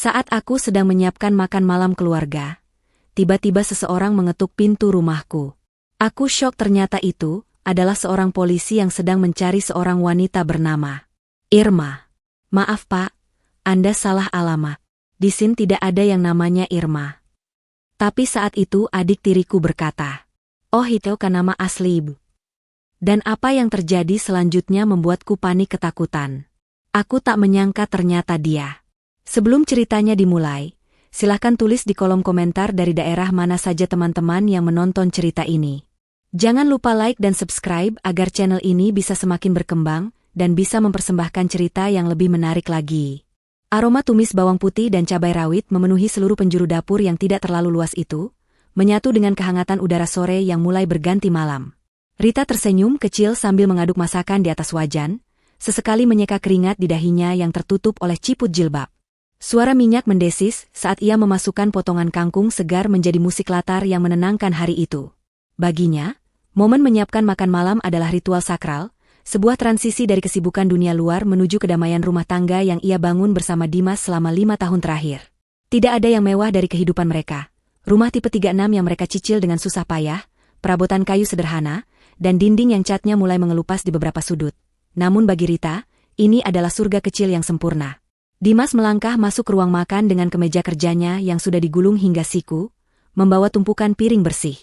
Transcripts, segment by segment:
Saat aku sedang menyiapkan makan malam keluarga, tiba-tiba seseorang mengetuk pintu rumahku. Aku syok, ternyata itu adalah seorang polisi yang sedang mencari seorang wanita bernama Irma. Maaf Pak, Anda salah alamat. Di sini tidak ada yang namanya Irma. Tapi saat itu adik tiriku berkata, "Oh itu kan nama asli Ibu." Dan apa yang terjadi selanjutnya membuatku panik ketakutan. Aku tak menyangka ternyata dia. Sebelum ceritanya dimulai, silahkan tulis di kolom komentar dari daerah mana saja teman-teman yang menonton cerita ini. Jangan lupa like dan subscribe agar channel ini bisa semakin berkembang dan bisa mempersembahkan cerita yang lebih menarik lagi. Aroma tumis bawang putih dan cabai rawit memenuhi seluruh penjuru dapur yang tidak terlalu luas itu, menyatu dengan kehangatan udara sore yang mulai berganti malam. Rita tersenyum kecil sambil mengaduk masakan di atas wajan, sesekali menyeka keringat di dahinya yang tertutup oleh ciput jilbab. Suara minyak mendesis saat ia memasukkan potongan kangkung segar menjadi musik latar yang menenangkan hari itu. Baginya, momen menyiapkan makan malam adalah ritual sakral, sebuah transisi dari kesibukan dunia luar menuju kedamaian rumah tangga yang ia bangun bersama Dimas selama 5 tahun terakhir. Tidak ada yang mewah dari kehidupan mereka. Rumah tipe 36 yang mereka cicil dengan susah payah, perabotan kayu sederhana, dan dinding yang catnya mulai mengelupas di beberapa sudut. Namun bagi Rita, ini adalah surga kecil yang sempurna. Dimas melangkah masuk ke ruang makan dengan kemeja kerjanya yang sudah digulung hingga siku, membawa tumpukan piring bersih.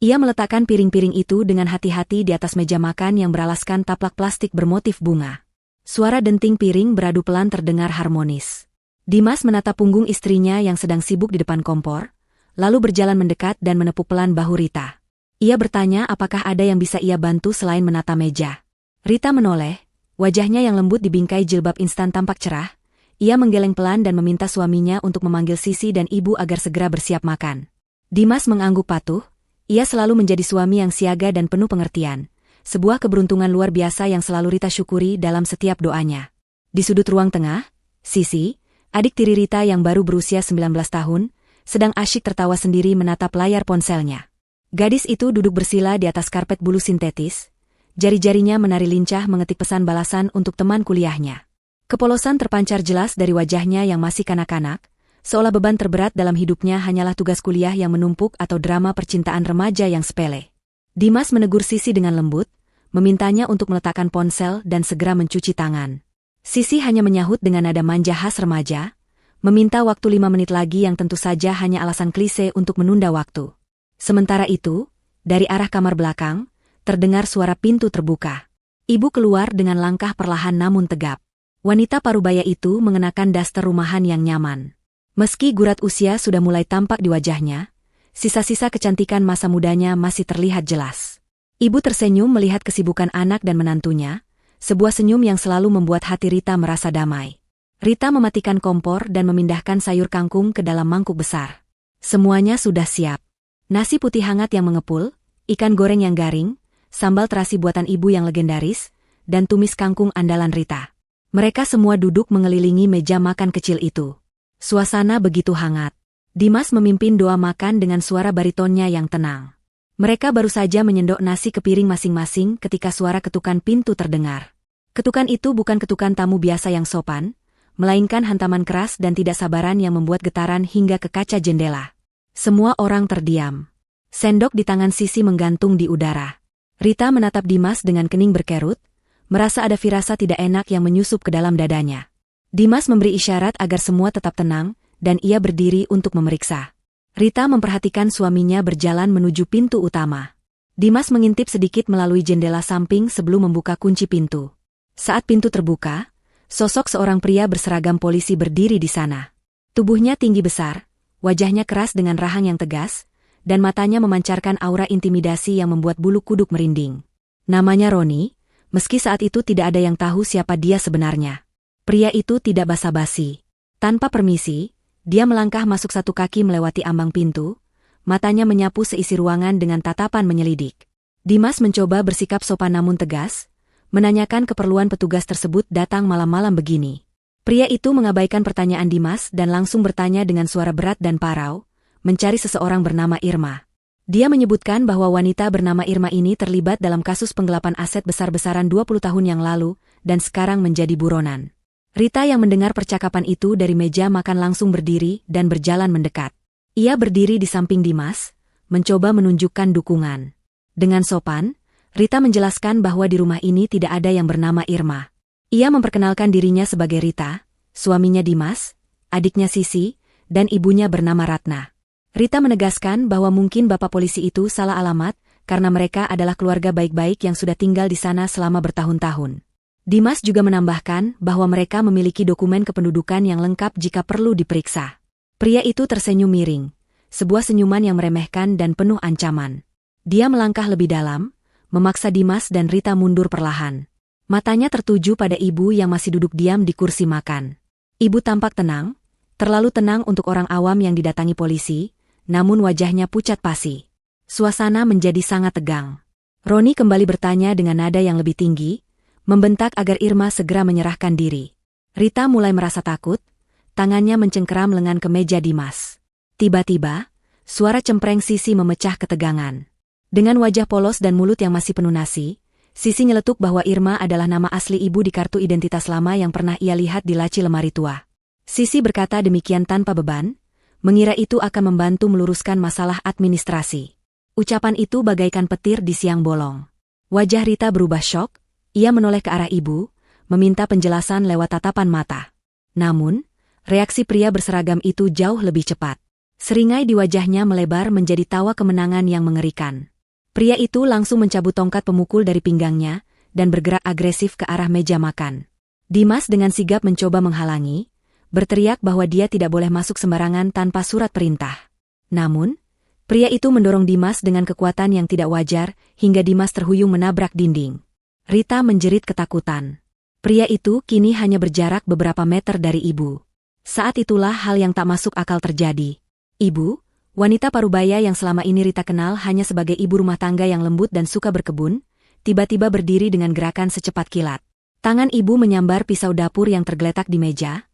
Ia meletakkan piring-piring itu dengan hati-hati di atas meja makan yang beralaskan taplak plastik bermotif bunga. Suara denting piring beradu pelan terdengar harmonis. Dimas menatap punggung istrinya yang sedang sibuk di depan kompor, lalu berjalan mendekat dan menepuk pelan bahu Rita. Ia bertanya apakah ada yang bisa ia bantu selain menata meja. Rita menoleh, wajahnya yang lembut dibingkai jilbab instan tampak cerah. Ia menggeleng pelan dan meminta suaminya untuk memanggil Sisi dan ibu agar segera bersiap makan. Dimas mengangguk patuh, ia selalu menjadi suami yang siaga dan penuh pengertian. Sebuah keberuntungan luar biasa yang selalu Rita syukuri dalam setiap doanya. Di sudut ruang tengah, Sisi, adik tiri Rita yang baru berusia 19 tahun, sedang asyik tertawa sendiri menatap layar ponselnya. Gadis itu duduk bersila di atas karpet bulu sintetis, jari-jarinya menari lincah mengetik pesan balasan untuk teman kuliahnya. Kepolosan terpancar jelas dari wajahnya yang masih kanak-kanak, seolah beban terberat dalam hidupnya hanyalah tugas kuliah yang menumpuk atau drama percintaan remaja yang sepele. Dimas menegur Sisi dengan lembut, memintanya untuk meletakkan ponsel dan segera mencuci tangan. Sisi hanya menyahut dengan nada manja khas remaja, meminta waktu 5 menit lagi yang tentu saja hanya alasan klise untuk menunda waktu. Sementara itu, dari arah kamar belakang, terdengar suara pintu terbuka. Ibu keluar dengan langkah perlahan namun tegap. Wanita parubaya itu mengenakan daster rumahan yang nyaman. Meski gurat usia sudah mulai tampak di wajahnya, sisa-sisa kecantikan masa mudanya masih terlihat jelas. Ibu tersenyum melihat kesibukan anak dan menantunya, sebuah senyum yang selalu membuat hati Rita merasa damai. Rita mematikan kompor dan memindahkan sayur kangkung ke dalam mangkuk besar. Semuanya sudah siap. Nasi putih hangat yang mengepul, ikan goreng yang garing, sambal terasi buatan ibu yang legendaris, dan tumis kangkung andalan Rita. Mereka semua duduk mengelilingi meja makan kecil itu. Suasana begitu hangat. Dimas memimpin doa makan dengan suara baritonnya yang tenang. Mereka baru saja menyendok nasi ke piring masing-masing ketika suara ketukan pintu terdengar. Ketukan itu bukan ketukan tamu biasa yang sopan, melainkan hantaman keras dan tidak sabaran yang membuat getaran hingga ke kaca jendela. Semua orang terdiam. Sendok di tangan Sisi menggantung di udara. Rita menatap Dimas dengan kening berkerut, merasa ada firasat tidak enak yang menyusup ke dalam dadanya. Dimas memberi isyarat agar semua tetap tenang, dan ia berdiri untuk memeriksa. Rita memperhatikan suaminya berjalan menuju pintu utama. Dimas mengintip sedikit melalui jendela samping sebelum membuka kunci pintu. Saat pintu terbuka, sosok seorang pria berseragam polisi berdiri di sana. Tubuhnya tinggi besar, wajahnya keras dengan rahang yang tegas, dan matanya memancarkan aura intimidasi yang membuat bulu kuduk merinding. Namanya Roni. Meski saat itu tidak ada yang tahu siapa dia sebenarnya. Pria itu tidak basa-basi. Tanpa permisi, dia melangkah masuk satu kaki melewati ambang pintu, matanya menyapu seisi ruangan dengan tatapan menyelidik. Dimas mencoba bersikap sopan namun tegas, menanyakan keperluan petugas tersebut datang malam-malam begini. Pria itu mengabaikan pertanyaan Dimas dan langsung bertanya dengan suara berat dan parau, mencari seseorang bernama Irma. Dia menyebutkan bahwa wanita bernama Irma ini terlibat dalam kasus penggelapan aset besar-besaran 20 tahun yang lalu, dan sekarang menjadi buronan. Rita yang mendengar percakapan itu dari meja makan langsung berdiri dan berjalan mendekat. Ia berdiri di samping Dimas, mencoba menunjukkan dukungan. Dengan sopan, Rita menjelaskan bahwa di rumah ini tidak ada yang bernama Irma. Ia memperkenalkan dirinya sebagai Rita, suaminya Dimas, adiknya Sisi, dan ibunya bernama Ratna. Rita menegaskan bahwa mungkin bapak polisi itu salah alamat karena mereka adalah keluarga baik-baik yang sudah tinggal di sana selama bertahun-tahun. Dimas juga menambahkan bahwa mereka memiliki dokumen kependudukan yang lengkap jika perlu diperiksa. Pria itu tersenyum miring, sebuah senyuman yang meremehkan dan penuh ancaman. Dia melangkah lebih dalam, memaksa Dimas dan Rita mundur perlahan. Matanya tertuju pada ibu yang masih duduk diam di kursi makan. Ibu tampak tenang, terlalu tenang untuk orang awam yang didatangi polisi, namun wajahnya pucat pasi. Suasana menjadi sangat tegang. Roni kembali bertanya dengan nada yang lebih tinggi, membentak agar Irma segera menyerahkan diri. Rita mulai merasa takut, tangannya mencengkeram lengan ke meja Dimas. Tiba-tiba, suara cempreng Sisi memecah ketegangan. Dengan wajah polos dan mulut yang masih penuh nasi, Sisi nyeletuk bahwa Irma adalah nama asli ibu di kartu identitas lama yang pernah ia lihat di laci lemari tua. Sisi berkata demikian tanpa beban, mengira itu akan membantu meluruskan masalah administrasi. Ucapan itu bagaikan petir di siang bolong. Wajah Rita berubah syok, ia menoleh ke arah ibu, meminta penjelasan lewat tatapan mata. Namun, reaksi pria berseragam itu jauh lebih cepat. Seringai di wajahnya melebar menjadi tawa kemenangan yang mengerikan. Pria itu langsung mencabut tongkat pemukul dari pinggangnya dan bergerak agresif ke arah meja makan. Dimas dengan sigap mencoba menghalangi, berteriak bahwa dia tidak boleh masuk sembarangan tanpa surat perintah. Namun, pria itu mendorong Dimas dengan kekuatan yang tidak wajar hingga Dimas terhuyung menabrak dinding. Rita menjerit ketakutan. Pria itu kini hanya berjarak beberapa meter dari ibu. Saat itulah hal yang tak masuk akal terjadi. Ibu, wanita parubaya yang selama ini Rita kenal hanya sebagai ibu rumah tangga yang lembut dan suka berkebun, tiba-tiba berdiri dengan gerakan secepat kilat. Tangan ibu menyambar pisau dapur yang tergeletak di meja,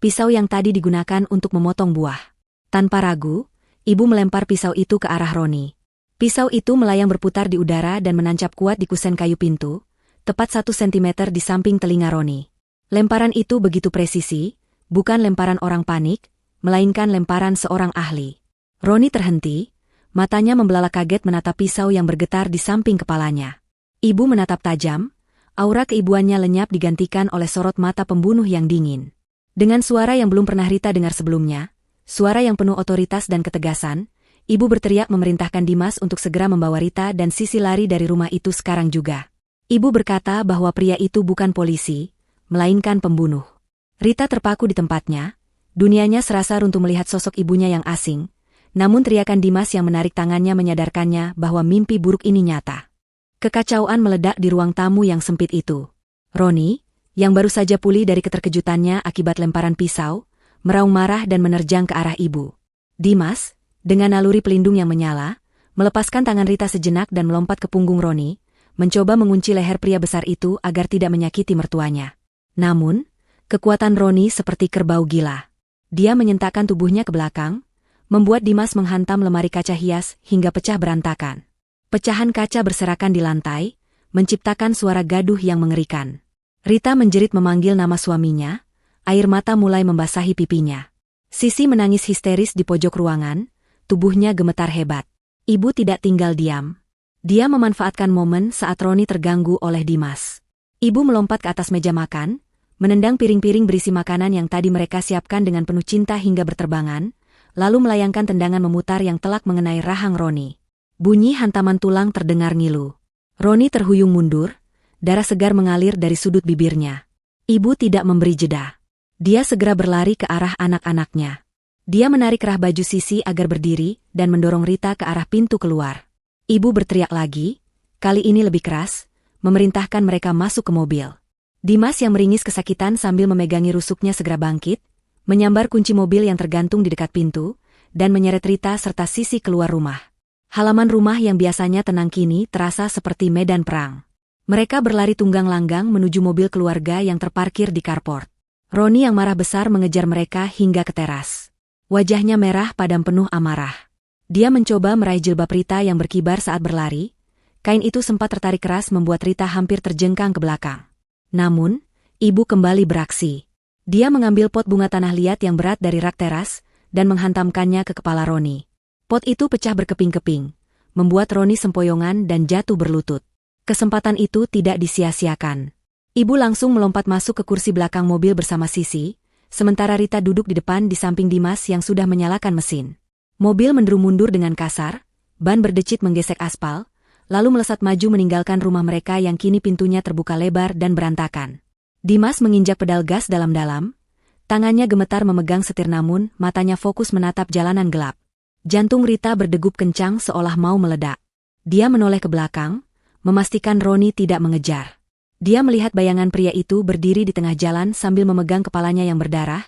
pisau yang tadi digunakan untuk memotong buah. Tanpa ragu, ibu melempar pisau itu ke arah Roni. Pisau itu melayang berputar di udara dan menancap kuat di kusen kayu pintu, tepat 1 sentimeter di samping telinga Roni. Lemparan itu begitu presisi, bukan lemparan orang panik, melainkan lemparan seorang ahli. Roni terhenti, matanya membelalak kaget menatap pisau yang bergetar di samping kepalanya. Ibu menatap tajam, aura keibuannya lenyap digantikan oleh sorot mata pembunuh yang dingin. Dengan suara yang belum pernah Rita dengar sebelumnya, suara yang penuh otoritas dan ketegasan, ibu berteriak memerintahkan Dimas untuk segera membawa Rita dan Sisi lari dari rumah itu sekarang juga. Ibu berkata bahwa pria itu bukan polisi, melainkan pembunuh. Rita terpaku di tempatnya, dunianya serasa runtuh melihat sosok ibunya yang asing, namun teriakan Dimas yang menarik tangannya menyadarkannya bahwa mimpi buruk ini nyata. Kekacauan meledak di ruang tamu yang sempit itu. Roni, yang baru saja pulih dari keterkejutannya akibat lemparan pisau, meraung marah dan menerjang ke arah ibu. Dimas, dengan naluri pelindung yang menyala, melepaskan tangan Rita sejenak dan melompat ke punggung Roni, mencoba mengunci leher pria besar itu agar tidak menyakiti mertuanya. Namun, kekuatan Roni seperti kerbau gila. Dia menyentakkan tubuhnya ke belakang, membuat Dimas menghantam lemari kaca hias hingga pecah berantakan. Pecahan kaca berserakan di lantai, menciptakan suara gaduh yang mengerikan. Rita menjerit memanggil nama suaminya, air mata mulai membasahi pipinya. Sisi menangis histeris di pojok ruangan, tubuhnya gemetar hebat. Ibu tidak tinggal diam. Dia memanfaatkan momen saat Roni terganggu oleh Dimas. Ibu melompat ke atas meja makan, menendang piring-piring berisi makanan yang tadi mereka siapkan dengan penuh cinta hingga berterbangan, lalu melayangkan tendangan memutar yang telak mengenai rahang Roni. Bunyi hantaman tulang terdengar ngilu. Roni terhuyung mundur, darah segar mengalir dari sudut bibirnya. Ibu tidak memberi jeda. Dia segera berlari ke arah anak-anaknya. Dia menarik kerah baju Sisi agar berdiri dan mendorong Rita ke arah pintu keluar. Ibu berteriak lagi, kali ini lebih keras, memerintahkan mereka masuk ke mobil. Dimas yang meringis kesakitan sambil memegangi rusuknya segera bangkit, menyambar kunci mobil yang tergantung di dekat pintu, dan menyeret Rita serta Sisi keluar rumah. Halaman rumah yang biasanya tenang kini terasa seperti medan perang. Mereka berlari tunggang langgang menuju mobil keluarga yang terparkir di carport. Roni yang marah besar mengejar mereka hingga ke teras. Wajahnya merah padam penuh amarah. Dia mencoba meraih jilbab Rita yang berkibar saat berlari. Kain itu sempat tertarik keras membuat Rita hampir terjengkang ke belakang. Namun, ibu kembali beraksi. Dia mengambil pot bunga tanah liat yang berat dari rak teras dan menghantamkannya ke kepala Roni. Pot itu pecah berkeping-keping, membuat Roni sempoyongan dan jatuh berlutut. Kesempatan itu tidak disia-siakan. Ibu langsung melompat masuk ke kursi belakang mobil bersama Sisi, sementara Rita duduk di depan di samping Dimas yang sudah menyalakan mesin. Mobil menderu mundur dengan kasar, ban berdecit menggesek aspal, lalu melesat maju meninggalkan rumah mereka yang kini pintunya terbuka lebar dan berantakan. Dimas menginjak pedal gas dalam-dalam, tangannya gemetar memegang setir namun matanya fokus menatap jalanan gelap. Jantung Rita berdegup kencang seolah mau meledak. Dia menoleh ke belakang, memastikan Roni tidak mengejar. Dia melihat bayangan pria itu berdiri di tengah jalan sambil memegang kepalanya yang berdarah,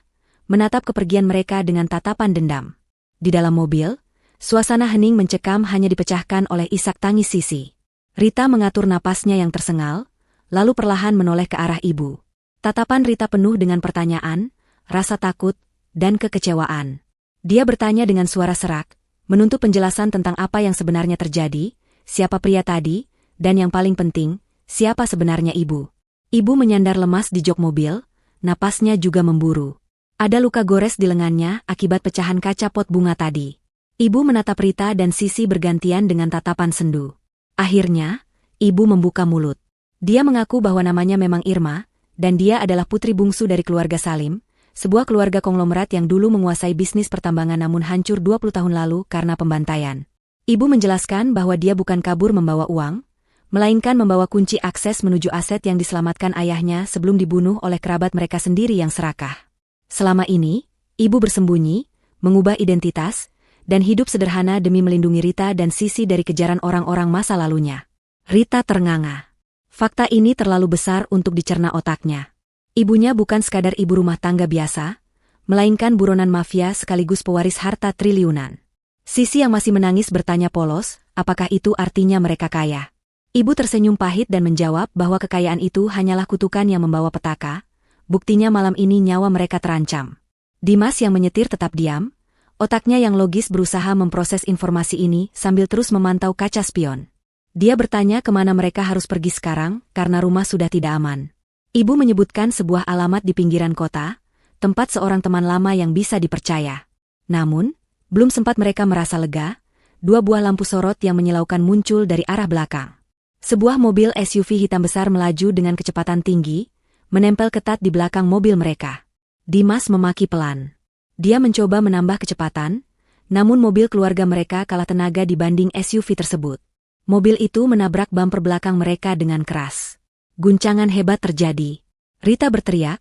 menatap kepergian mereka dengan tatapan dendam. Di dalam mobil, suasana hening mencekam hanya dipecahkan oleh isak tangis Sisi. Rita mengatur napasnya yang tersengal, lalu perlahan menoleh ke arah ibu. Tatapan Rita penuh dengan pertanyaan, rasa takut, dan kekecewaan. Dia bertanya dengan suara serak, menuntut penjelasan tentang apa yang sebenarnya terjadi, siapa pria tadi, dan yang paling penting, siapa sebenarnya ibu. Ibu menyandar lemas di jok mobil, napasnya juga memburu. Ada luka gores di lengannya akibat pecahan kaca pot bunga tadi. Ibu menatap Rita dan Sisi bergantian dengan tatapan sendu. Akhirnya, ibu membuka mulut. Dia mengaku bahwa namanya memang Irma, dan dia adalah putri bungsu dari keluarga Salim, sebuah keluarga konglomerat yang dulu menguasai bisnis pertambangan namun hancur 20 tahun lalu karena pembantaian. Ibu menjelaskan bahwa dia bukan kabur membawa uang, melainkan membawa kunci akses menuju aset yang diselamatkan ayahnya sebelum dibunuh oleh kerabat mereka sendiri yang serakah. Selama ini, ibu bersembunyi, mengubah identitas, dan hidup sederhana demi melindungi Rita dan Sisi dari kejaran orang-orang masa lalunya. Rita ternganga. Fakta ini terlalu besar untuk dicerna otaknya. Ibunya bukan sekadar ibu rumah tangga biasa, melainkan buronan mafia sekaligus pewaris harta triliunan. Sisi yang masih menangis bertanya polos, apakah itu artinya mereka kaya? Ibu tersenyum pahit dan menjawab bahwa kekayaan itu hanyalah kutukan yang membawa petaka, buktinya malam ini nyawa mereka terancam. Dimas yang menyetir tetap diam, otaknya yang logis berusaha memproses informasi ini sambil terus memantau kaca spion. Dia bertanya kemana mereka harus pergi sekarang karena rumah sudah tidak aman. Ibu menyebutkan sebuah alamat di pinggiran kota, tempat seorang teman lama yang bisa dipercaya. Namun, belum sempat mereka merasa lega, dua buah lampu sorot yang menyilaukan muncul dari arah belakang. Sebuah mobil SUV hitam besar melaju dengan kecepatan tinggi, menempel ketat di belakang mobil mereka. Dimas memaki pelan. Dia mencoba menambah kecepatan, namun mobil keluarga mereka kalah tenaga dibanding SUV tersebut. Mobil itu menabrak bumper belakang mereka dengan keras. Guncangan hebat terjadi. Rita berteriak,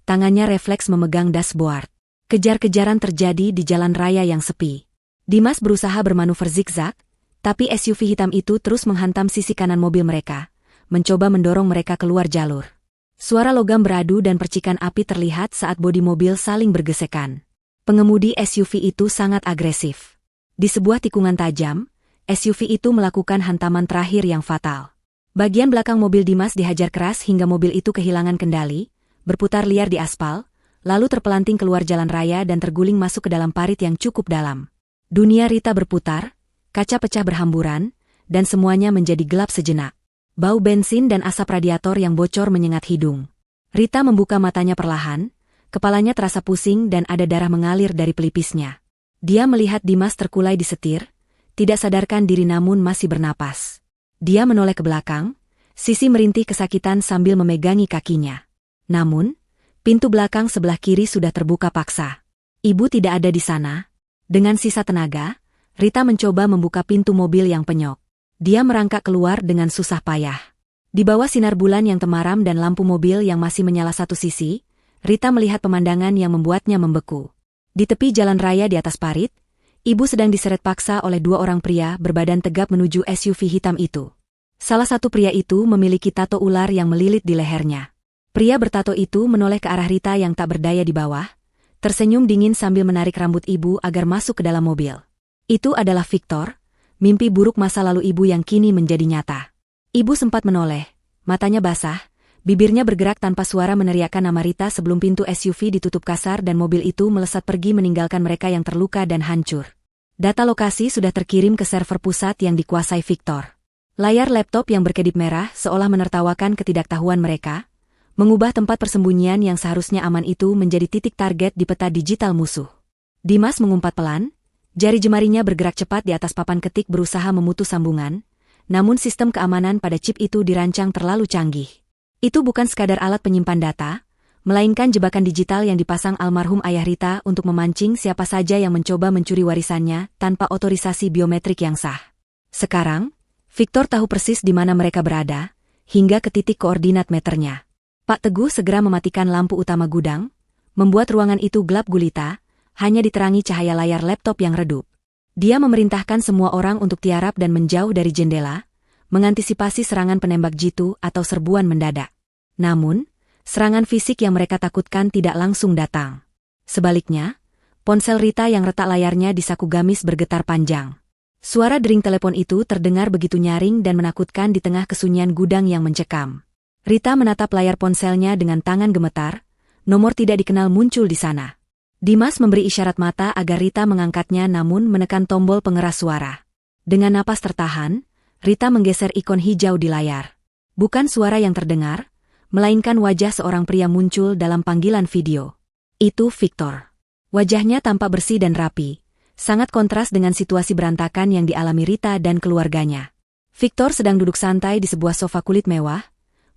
tangannya refleks memegang dashboard. Kejar-kejaran terjadi di jalan raya yang sepi. Dimas berusaha bermanuver zigzag, tapi SUV hitam itu terus menghantam sisi kanan mobil mereka, mencoba mendorong mereka keluar jalur. Suara logam beradu dan percikan api terlihat saat bodi mobil saling bergesekan. Pengemudi SUV itu sangat agresif. Di sebuah tikungan tajam, SUV itu melakukan hantaman terakhir yang fatal. Bagian belakang mobil Dimas dihajar keras hingga mobil itu kehilangan kendali, berputar liar di aspal, lalu terpelanting keluar jalan raya dan terguling masuk ke dalam parit yang cukup dalam. Dunia Rita berputar, kaca pecah berhamburan, dan semuanya menjadi gelap sejenak. Bau bensin dan asap radiator yang bocor menyengat hidung. Rita membuka matanya perlahan, kepalanya terasa pusing dan ada darah mengalir dari pelipisnya. Dia melihat Dimas terkulai di setir, tidak sadarkan diri namun masih bernapas. Dia menoleh ke belakang, Sisi merintih kesakitan sambil memegangi kakinya. Namun, pintu belakang sebelah kiri sudah terbuka paksa. Ibu tidak ada di sana. Dengan sisa tenaga, Rita mencoba membuka pintu mobil yang penyok. Dia merangkak keluar dengan susah payah. Di bawah sinar bulan yang temaram dan lampu mobil yang masih menyala satu sisi, Rita melihat pemandangan yang membuatnya membeku. Di tepi jalan raya di atas parit, ibu sedang diseret paksa oleh dua orang pria berbadan tegap menuju SUV hitam itu. Salah satu pria itu memiliki tato ular yang melilit di lehernya. Pria bertato itu menoleh ke arah Rita yang tak berdaya di bawah, tersenyum dingin sambil menarik rambut ibu agar masuk ke dalam mobil. Itu adalah Victor, mimpi buruk masa lalu ibu yang kini menjadi nyata. Ibu sempat menoleh, matanya basah, bibirnya bergerak tanpa suara meneriakkan nama Rita sebelum pintu SUV ditutup kasar dan mobil itu melesat pergi meninggalkan mereka yang terluka dan hancur. Data lokasi sudah terkirim ke server pusat yang dikuasai Victor. Layar laptop yang berkedip merah seolah menertawakan ketidaktahuan mereka, mengubah tempat persembunyian yang seharusnya aman itu menjadi titik target di peta digital musuh. Dimas mengumpat pelan, jari jemarinya bergerak cepat di atas papan ketik berusaha memutus sambungan, namun sistem keamanan pada chip itu dirancang terlalu canggih. Itu bukan sekadar alat penyimpan data, melainkan jebakan digital yang dipasang almarhum ayah Rita untuk memancing siapa saja yang mencoba mencuri warisannya tanpa otorisasi biometrik yang sah. Sekarang, Victor tahu persis di mana mereka berada, hingga ke titik koordinat meternya. Pak Teguh segera mematikan lampu utama gudang, membuat ruangan itu gelap gulita, hanya diterangi cahaya layar laptop yang redup. Dia memerintahkan semua orang untuk tiarap dan menjauh dari jendela, mengantisipasi serangan penembak jitu atau serbuan mendadak. Namun, serangan fisik yang mereka takutkan tidak langsung datang. Sebaliknya, ponsel Rita yang retak layarnya di saku gamis bergetar panjang. Suara dering telepon itu terdengar begitu nyaring dan menakutkan di tengah kesunyian gudang yang mencekam. Rita menatap layar ponselnya dengan tangan gemetar, nomor tidak dikenal muncul di sana. Dimas memberi isyarat mata agar Rita mengangkatnya namun menekan tombol pengeras suara. Dengan napas tertahan, Rita menggeser ikon hijau di layar. Bukan suara yang terdengar, melainkan wajah seorang pria muncul dalam panggilan video. Itu Victor. Wajahnya tampak bersih dan rapi, sangat kontras dengan situasi berantakan yang dialami Rita dan keluarganya. Victor sedang duduk santai di sebuah sofa kulit mewah,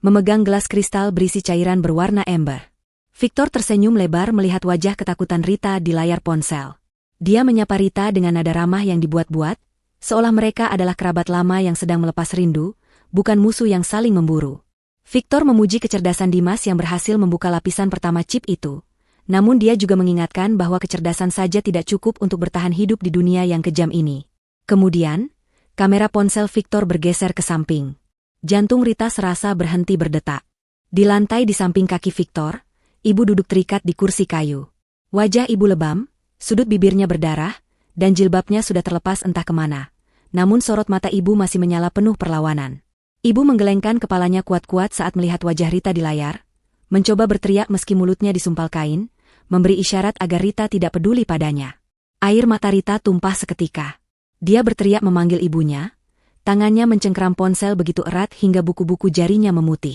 memegang gelas kristal berisi cairan berwarna ember. Victor tersenyum lebar melihat wajah ketakutan Rita di layar ponsel. Dia menyapa Rita dengan nada ramah yang dibuat-buat, seolah mereka adalah kerabat lama yang sedang melepas rindu, bukan musuh yang saling memburu. Victor memuji kecerdasan Dimas yang berhasil membuka lapisan pertama chip itu, namun dia juga mengingatkan bahwa kecerdasan saja tidak cukup untuk bertahan hidup di dunia yang kejam ini. Kemudian, kamera ponsel Victor bergeser ke samping. Jantung Rita serasa berhenti berdetak. Di lantai di samping kaki Victor, ibu duduk terikat di kursi kayu. Wajah ibu lebam, sudut bibirnya berdarah, dan jilbabnya sudah terlepas entah kemana. Namun sorot mata ibu masih menyala penuh perlawanan. Ibu menggelengkan kepalanya kuat-kuat saat melihat wajah Rita di layar, mencoba berteriak meski mulutnya disumpal kain, memberi isyarat agar Rita tidak peduli padanya. Air mata Rita tumpah seketika. Dia berteriak memanggil ibunya, tangannya mencengkram ponsel begitu erat hingga buku-buku jarinya memutih.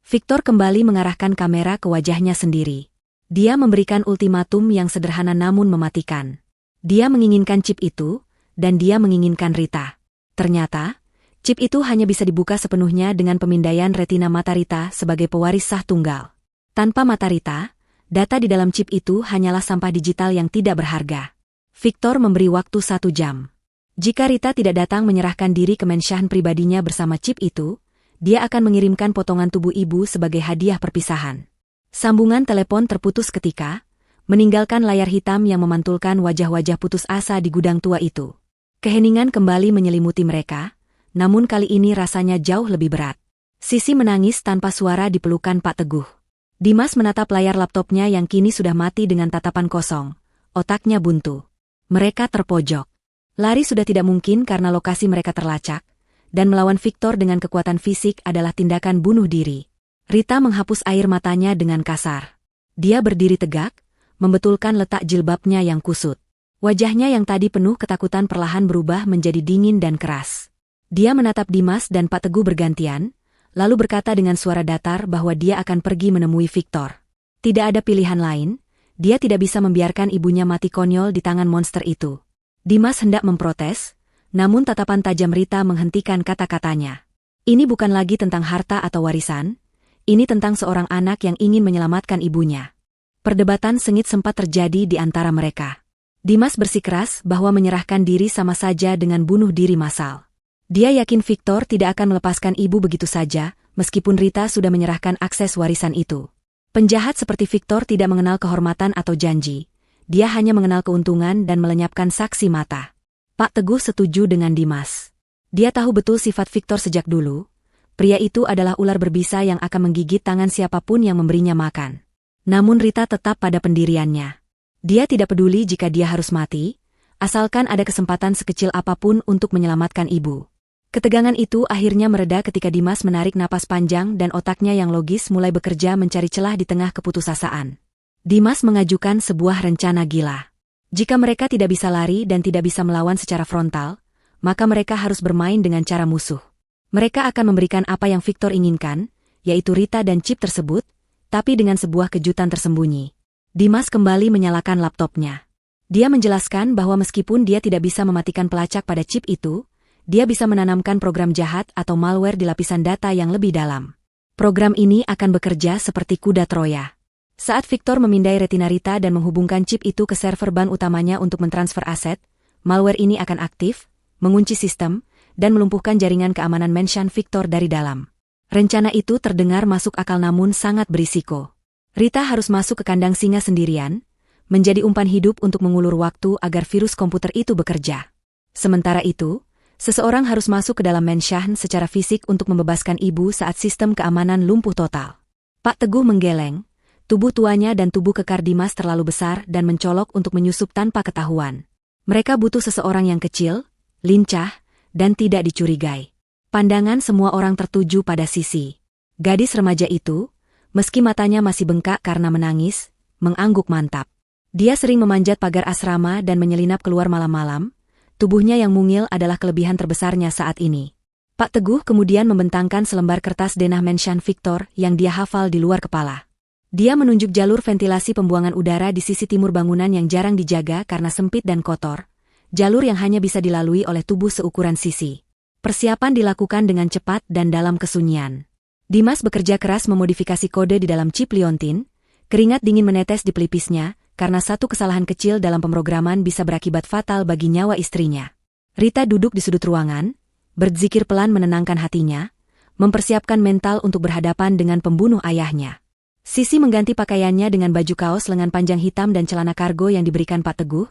Victor kembali mengarahkan kamera ke wajahnya sendiri. Dia memberikan ultimatum yang sederhana namun mematikan. Dia menginginkan chip itu, dan dia menginginkan Rita. Ternyata, chip itu hanya bisa dibuka sepenuhnya dengan pemindaian retina mata Rita sebagai pewaris sah tunggal. Tanpa mata Rita, data di dalam chip itu hanyalah sampah digital yang tidak berharga. Victor memberi waktu 1 jam. Jika Rita tidak datang menyerahkan diri ke menshahan pribadinya bersama chip itu, dia akan mengirimkan potongan tubuh ibu sebagai hadiah perpisahan. Sambungan telepon terputus ketika, meninggalkan layar hitam yang memantulkan wajah-wajah putus asa di gudang tua itu. Keheningan kembali menyelimuti mereka, namun kali ini rasanya jauh lebih berat. Sisi menangis tanpa suara di pelukan Pak Teguh. Dimas menatap layar laptopnya yang kini sudah mati dengan tatapan kosong, otaknya buntu. Mereka terpojok. Lari sudah tidak mungkin karena lokasi mereka terlacak, dan melawan Victor dengan kekuatan fisik adalah tindakan bunuh diri. Rita menghapus air matanya dengan kasar. Dia berdiri tegak, membetulkan letak jilbabnya yang kusut. Wajahnya yang tadi penuh ketakutan perlahan berubah menjadi dingin dan keras. Dia menatap Dimas dan Pak Teguh bergantian, lalu berkata dengan suara datar bahwa dia akan pergi menemui Victor. Tidak ada pilihan lain, dia tidak bisa membiarkan ibunya mati konyol di tangan monster itu. Dimas hendak memprotes, namun tatapan tajam Rita menghentikan kata-katanya. Ini bukan lagi tentang harta atau warisan, ini tentang seorang anak yang ingin menyelamatkan ibunya. Perdebatan sengit sempat terjadi di antara mereka. Dimas bersikeras bahwa menyerahkan diri sama saja dengan bunuh diri massal. Dia yakin Victor tidak akan melepaskan ibu begitu saja, meskipun Rita sudah menyerahkan akses warisan itu. Penjahat seperti Victor tidak mengenal kehormatan atau janji, dia hanya mengenal keuntungan dan melenyapkan saksi mata. Pak Teguh setuju dengan Dimas. Dia tahu betul sifat Victor sejak dulu. Pria itu adalah ular berbisa yang akan menggigit tangan siapapun yang memberinya makan. Namun Rita tetap pada pendiriannya. Dia tidak peduli jika dia harus mati, asalkan ada kesempatan sekecil apapun untuk menyelamatkan ibu. Ketegangan itu akhirnya mereda ketika Dimas menarik napas panjang dan otaknya yang logis mulai bekerja mencari celah di tengah keputusasaan. Dimas mengajukan sebuah rencana gila. Jika mereka tidak bisa lari dan tidak bisa melawan secara frontal, maka mereka harus bermain dengan cara musuh. Mereka akan memberikan apa yang Victor inginkan, yaitu Rita dan chip tersebut, tapi dengan sebuah kejutan tersembunyi. Dimas kembali menyalakan laptopnya. Dia menjelaskan bahwa meskipun dia tidak bisa mematikan pelacak pada chip itu, dia bisa menanamkan program jahat atau malware di lapisan data yang lebih dalam. Program ini akan bekerja seperti kuda Troya. Saat Victor memindai retina Rita dan menghubungkan chip itu ke server bank utamanya untuk mentransfer aset, malware ini akan aktif, mengunci sistem, dan melumpuhkan jaringan keamanan Mansion Victor dari dalam. Rencana itu terdengar masuk akal namun sangat berisiko. Rita harus masuk ke kandang singa sendirian, menjadi umpan hidup untuk mengulur waktu agar virus komputer itu bekerja. Sementara itu, seseorang harus masuk ke dalam Mansion secara fisik untuk membebaskan ibu saat sistem keamanan lumpuh total. Pak Teguh menggeleng, tubuh tuanya dan tubuh kekar Dimas terlalu besar dan mencolok untuk menyusup tanpa ketahuan. Mereka butuh seseorang yang kecil, lincah, dan tidak dicurigai. Pandangan semua orang tertuju pada Sisi. Gadis remaja itu, meski matanya masih bengkak karena menangis, mengangguk mantap. Dia sering memanjat pagar asrama dan menyelinap keluar malam-malam, tubuhnya yang mungil adalah kelebihan terbesarnya saat ini. Pak Teguh kemudian membentangkan selembar kertas denah Mansion Victor yang dia hafal di luar kepala. Dia menunjuk jalur ventilasi pembuangan udara di sisi timur bangunan yang jarang dijaga karena sempit dan kotor, jalur yang hanya bisa dilalui oleh tubuh seukuran Sisi. Persiapan dilakukan dengan cepat dan dalam kesunyian. Dimas bekerja keras memodifikasi kode di dalam chip liontin, keringat dingin menetes di pelipisnya, karena satu kesalahan kecil dalam pemrograman bisa berakibat fatal bagi nyawa istrinya. Rita duduk di sudut ruangan, berzikir pelan menenangkan hatinya, mempersiapkan mental untuk berhadapan dengan pembunuh ayahnya. Sisi mengganti pakaiannya dengan baju kaos lengan panjang hitam dan celana kargo yang diberikan Pak Teguh,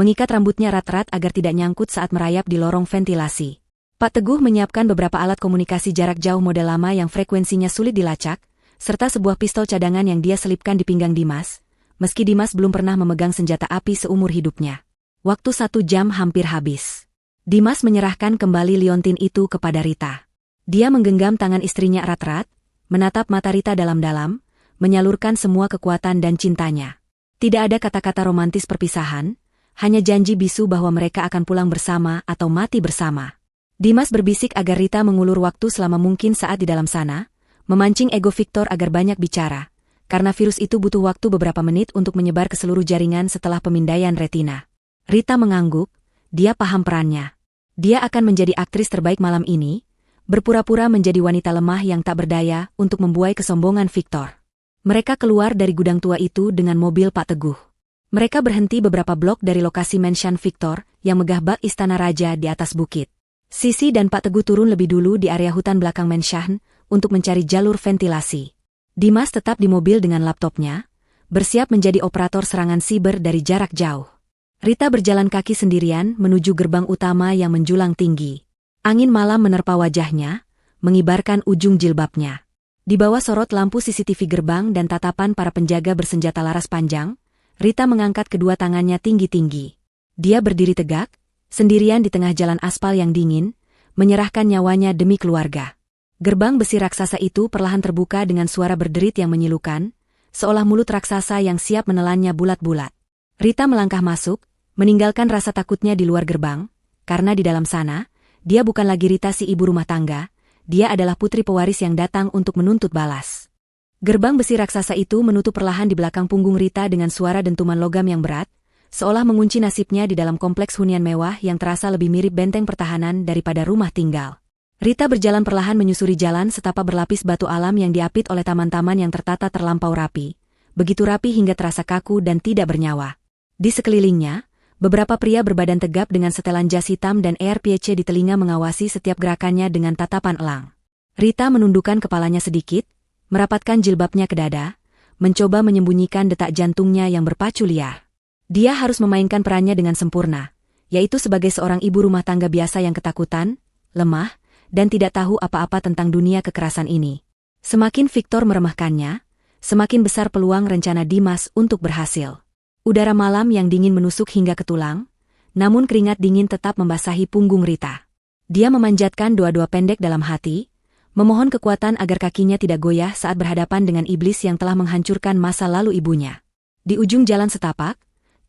mengikat rambutnya rat-rat agar tidak nyangkut saat merayap di lorong ventilasi. Pak Teguh menyiapkan beberapa alat komunikasi jarak jauh model lama yang frekuensinya sulit dilacak, serta sebuah pistol cadangan yang dia selipkan di pinggang Dimas, meski Dimas belum pernah memegang senjata api seumur hidupnya. Waktu 1 jam hampir habis. Dimas menyerahkan kembali liontin itu kepada Rita. Dia menggenggam tangan istrinya erat-erat, menatap mata Rita dalam-dalam, menyalurkan semua kekuatan dan cintanya. Tidak ada kata-kata romantis perpisahan, hanya janji bisu bahwa mereka akan pulang bersama atau mati bersama. Dimas berbisik agar Rita mengulur waktu selama mungkin saat di dalam sana, memancing ego Victor agar banyak bicara, karena virus itu butuh waktu beberapa menit untuk menyebar ke seluruh jaringan setelah pemindaian retina. Rita mengangguk, dia paham perannya. Dia akan menjadi aktris terbaik malam ini, berpura-pura menjadi wanita lemah yang tak berdaya untuk membuai kesombongan Victor. Mereka keluar dari gudang tua itu dengan mobil Pak Teguh. Mereka berhenti beberapa blok dari lokasi Mansion Victor yang megah bak istana raja di atas bukit. Sisi dan Pak Teguh turun lebih dulu di area hutan belakang Mansion untuk mencari jalur ventilasi. Dimas tetap di mobil dengan laptopnya, bersiap menjadi operator serangan siber dari jarak jauh. Rita berjalan kaki sendirian menuju gerbang utama yang menjulang tinggi. Angin malam menerpa wajahnya, mengibarkan ujung jilbabnya. Di bawah sorot lampu CCTV gerbang dan tatapan para penjaga bersenjata laras panjang, Rita mengangkat kedua tangannya tinggi-tinggi. Dia berdiri tegak, sendirian di tengah jalan aspal yang dingin, menyerahkan nyawanya demi keluarga. Gerbang besi raksasa itu perlahan terbuka dengan suara berderit yang menyilukan, seolah mulut raksasa yang siap menelannya bulat-bulat. Rita melangkah masuk, meninggalkan rasa takutnya di luar gerbang, karena di dalam sana, dia bukan lagi Rita si ibu rumah tangga, dia adalah putri pewaris yang datang untuk menuntut balas. Gerbang besi raksasa itu menutup perlahan di belakang punggung Rita dengan suara dentuman logam yang berat, seolah mengunci nasibnya di dalam kompleks hunian mewah yang terasa lebih mirip benteng pertahanan daripada rumah tinggal. Rita berjalan perlahan menyusuri jalan setapak berlapis batu alam yang diapit oleh taman-taman yang tertata terlampau rapi, begitu rapi hingga terasa kaku dan tidak bernyawa. Di sekelilingnya, beberapa pria berbadan tegap dengan setelan jas hitam dan AR-PC di telinga mengawasi setiap gerakannya dengan tatapan elang. Rita menundukkan kepalanya sedikit, merapatkan jilbabnya ke dada, mencoba menyembunyikan detak jantungnya yang berpacu liar. Dia harus memainkan perannya dengan sempurna, yaitu sebagai seorang ibu rumah tangga biasa yang ketakutan, lemah, dan tidak tahu apa-apa tentang dunia kekerasan ini. Semakin Victor meremehkannya, semakin besar peluang rencana Dimas untuk berhasil. Udara malam yang dingin menusuk hingga ke tulang, namun keringat dingin tetap membasahi punggung Rita. Dia memanjatkan doa-doa pendek dalam hati, memohon kekuatan agar kakinya tidak goyah saat berhadapan dengan iblis yang telah menghancurkan masa lalu ibunya. Di ujung jalan setapak,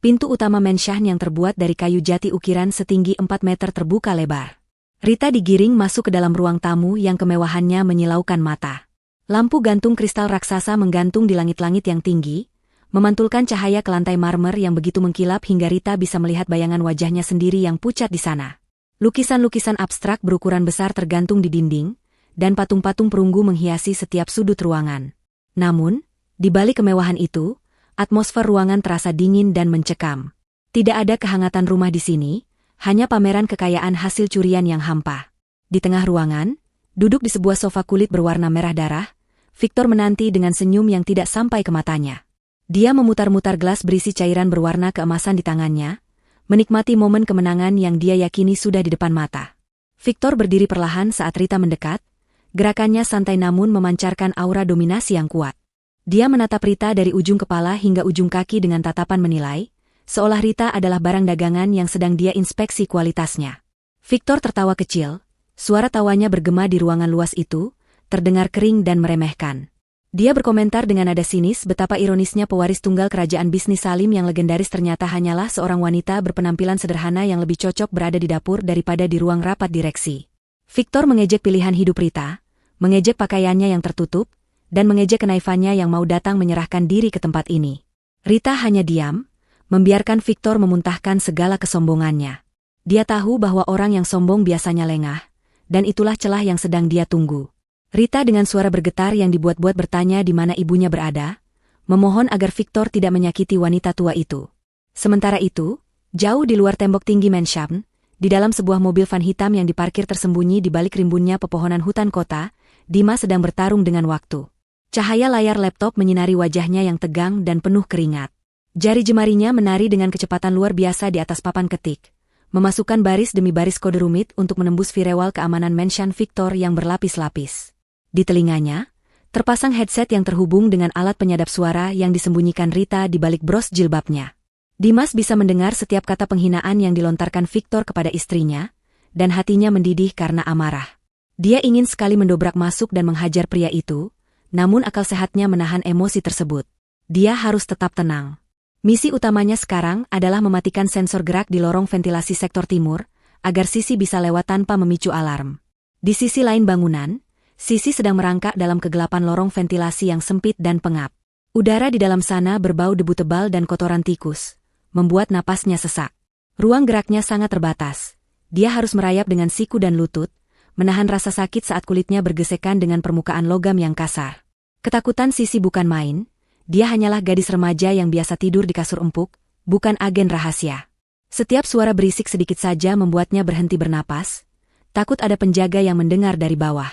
pintu utama Mansion yang terbuat dari kayu jati ukiran setinggi 4 meter terbuka lebar. Rita digiring masuk ke dalam ruang tamu yang kemewahannya menyilaukan mata. Lampu gantung kristal raksasa menggantung di langit-langit yang tinggi, memantulkan cahaya ke lantai marmer yang begitu mengkilap hingga Rita bisa melihat bayangan wajahnya sendiri yang pucat di sana. Lukisan-lukisan abstrak berukuran besar tergantung di dinding, dan patung-patung perunggu menghiasi setiap sudut ruangan. Namun, di balik kemewahan itu, atmosfer ruangan terasa dingin dan mencekam. Tidak ada kehangatan rumah di sini, hanya pameran kekayaan hasil curian yang hampa. Di tengah ruangan, duduk di sebuah sofa kulit berwarna merah darah, Victor menanti dengan senyum yang tidak sampai ke matanya. Dia memutar-mutar gelas berisi cairan berwarna keemasan di tangannya, menikmati momen kemenangan yang dia yakini sudah di depan mata. Victor berdiri perlahan saat Rita mendekat, gerakannya santai namun memancarkan aura dominasi yang kuat. Dia menatap Rita dari ujung kepala hingga ujung kaki dengan tatapan menilai, seolah Rita adalah barang dagangan yang sedang dia inspeksi kualitasnya. Victor tertawa kecil, suara tawanya bergema di ruangan luas itu, terdengar kering dan meremehkan. Dia berkomentar dengan nada sinis betapa ironisnya pewaris tunggal kerajaan bisnis Salim yang legendaris ternyata hanyalah seorang wanita berpenampilan sederhana yang lebih cocok berada di dapur daripada di ruang rapat direksi. Victor mengejek pilihan hidup Rita, mengejek pakaiannya yang tertutup, dan mengejek kenaifannya yang mau datang menyerahkan diri ke tempat ini. Rita hanya diam, membiarkan Victor memuntahkan segala kesombongannya. Dia tahu bahwa orang yang sombong biasanya lengah, dan itulah celah yang sedang dia tunggu. Rita dengan suara bergetar yang dibuat-buat bertanya di mana ibunya berada, memohon agar Victor tidak menyakiti wanita tua itu. Sementara itu, jauh di luar tembok tinggi mansion, di dalam sebuah mobil van hitam yang diparkir tersembunyi di balik rimbunnya pepohonan hutan kota, Dimas sedang bertarung dengan waktu. Cahaya layar laptop menyinari wajahnya yang tegang dan penuh keringat. Jari jemarinya menari dengan kecepatan luar biasa di atas papan ketik, memasukkan baris demi baris kode rumit untuk menembus firewall keamanan mansion Victor yang berlapis-lapis. Di telinganya, terpasang headset yang terhubung dengan alat penyadap suara yang disembunyikan Rita di balik bros jilbabnya. Dimas bisa mendengar setiap kata penghinaan yang dilontarkan Victor kepada istrinya, dan hatinya mendidih karena amarah. Dia ingin sekali mendobrak masuk dan menghajar pria itu, namun akal sehatnya menahan emosi tersebut. Dia harus tetap tenang. Misi utamanya sekarang adalah mematikan sensor gerak di lorong ventilasi sektor timur, agar Sisi bisa lewat tanpa memicu alarm. Di sisi lain bangunan, Sisi sedang merangkak dalam kegelapan lorong ventilasi yang sempit dan pengap. Udara di dalam sana berbau debu tebal dan kotoran tikus, membuat napasnya sesak. Ruang geraknya sangat terbatas. Dia harus merayap dengan siku dan lutut, menahan rasa sakit saat kulitnya bergesekan dengan permukaan logam yang kasar. Ketakutan Sisi bukan main, dia hanyalah gadis remaja yang biasa tidur di kasur empuk, bukan agen rahasia. Setiap suara berisik sedikit saja membuatnya berhenti bernapas, takut ada penjaga yang mendengar dari bawah.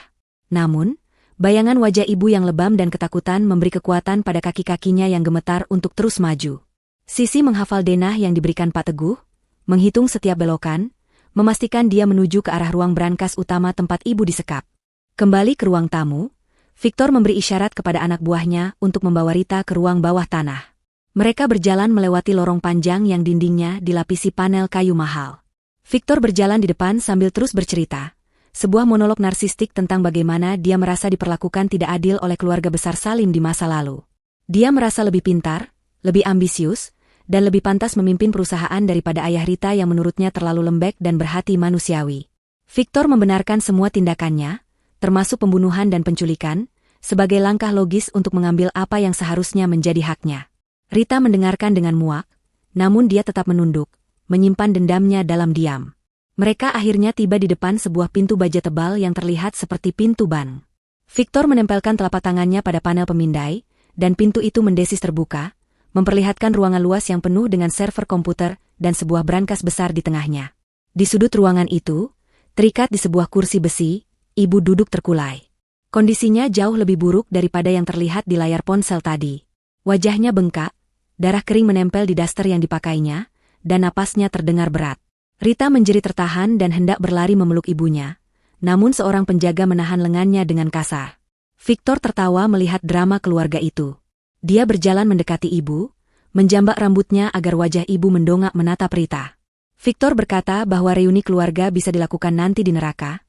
Namun, bayangan wajah ibu yang lebam dan ketakutan memberi kekuatan pada kaki-kakinya yang gemetar untuk terus maju. Sisi menghafal denah yang diberikan Pak Teguh, menghitung setiap belokan, memastikan dia menuju ke arah ruang brankas utama tempat ibu disekap. Kembali ke ruang tamu, Victor memberi isyarat kepada anak buahnya untuk membawa Rita ke ruang bawah tanah. Mereka berjalan melewati lorong panjang yang dindingnya dilapisi panel kayu mahal. Victor berjalan di depan sambil terus bercerita. Sebuah monolog narsistik tentang bagaimana dia merasa diperlakukan tidak adil oleh keluarga besar Salim di masa lalu. Dia merasa lebih pintar, lebih ambisius, dan lebih pantas memimpin perusahaan daripada ayah Rita yang menurutnya terlalu lembek dan berhati manusiawi. Victor membenarkan semua tindakannya, termasuk pembunuhan dan penculikan, sebagai langkah logis untuk mengambil apa yang seharusnya menjadi haknya. Rita mendengarkan dengan muak, namun dia tetap menunduk, menyimpan dendamnya dalam diam. Mereka akhirnya tiba di depan sebuah pintu baja tebal yang terlihat seperti pintu ban. Victor menempelkan telapak tangannya pada panel pemindai, dan pintu itu mendesis terbuka, memperlihatkan ruangan luas yang penuh dengan server komputer dan sebuah brankas besar di tengahnya. Di sudut ruangan itu, terikat di sebuah kursi besi, ibu duduk terkulai. Kondisinya jauh lebih buruk daripada yang terlihat di layar ponsel tadi. Wajahnya bengkak, darah kering menempel di daster yang dipakainya, dan napasnya terdengar berat. Rita menjerit tertahan dan hendak berlari memeluk ibunya, namun seorang penjaga menahan lengannya dengan kasar. Victor tertawa melihat drama keluarga itu. Dia berjalan mendekati ibu, menjambak rambutnya agar wajah ibu mendongak menatap Rita. Victor berkata bahwa reuni keluarga bisa dilakukan nanti di neraka,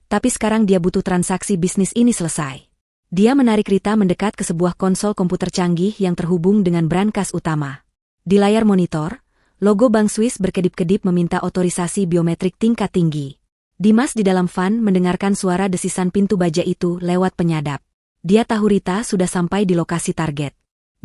tapi sekarang dia butuh transaksi bisnis ini selesai. Dia menarik Rita mendekat ke sebuah konsol komputer canggih yang terhubung dengan brankas utama. Di layar monitor, logo Bank Swiss berkedip-kedip meminta otorisasi biometrik tingkat tinggi. Dimas di dalam van mendengarkan suara desisan pintu baja itu lewat penyadap. Dia tahu Rita sudah sampai di lokasi target.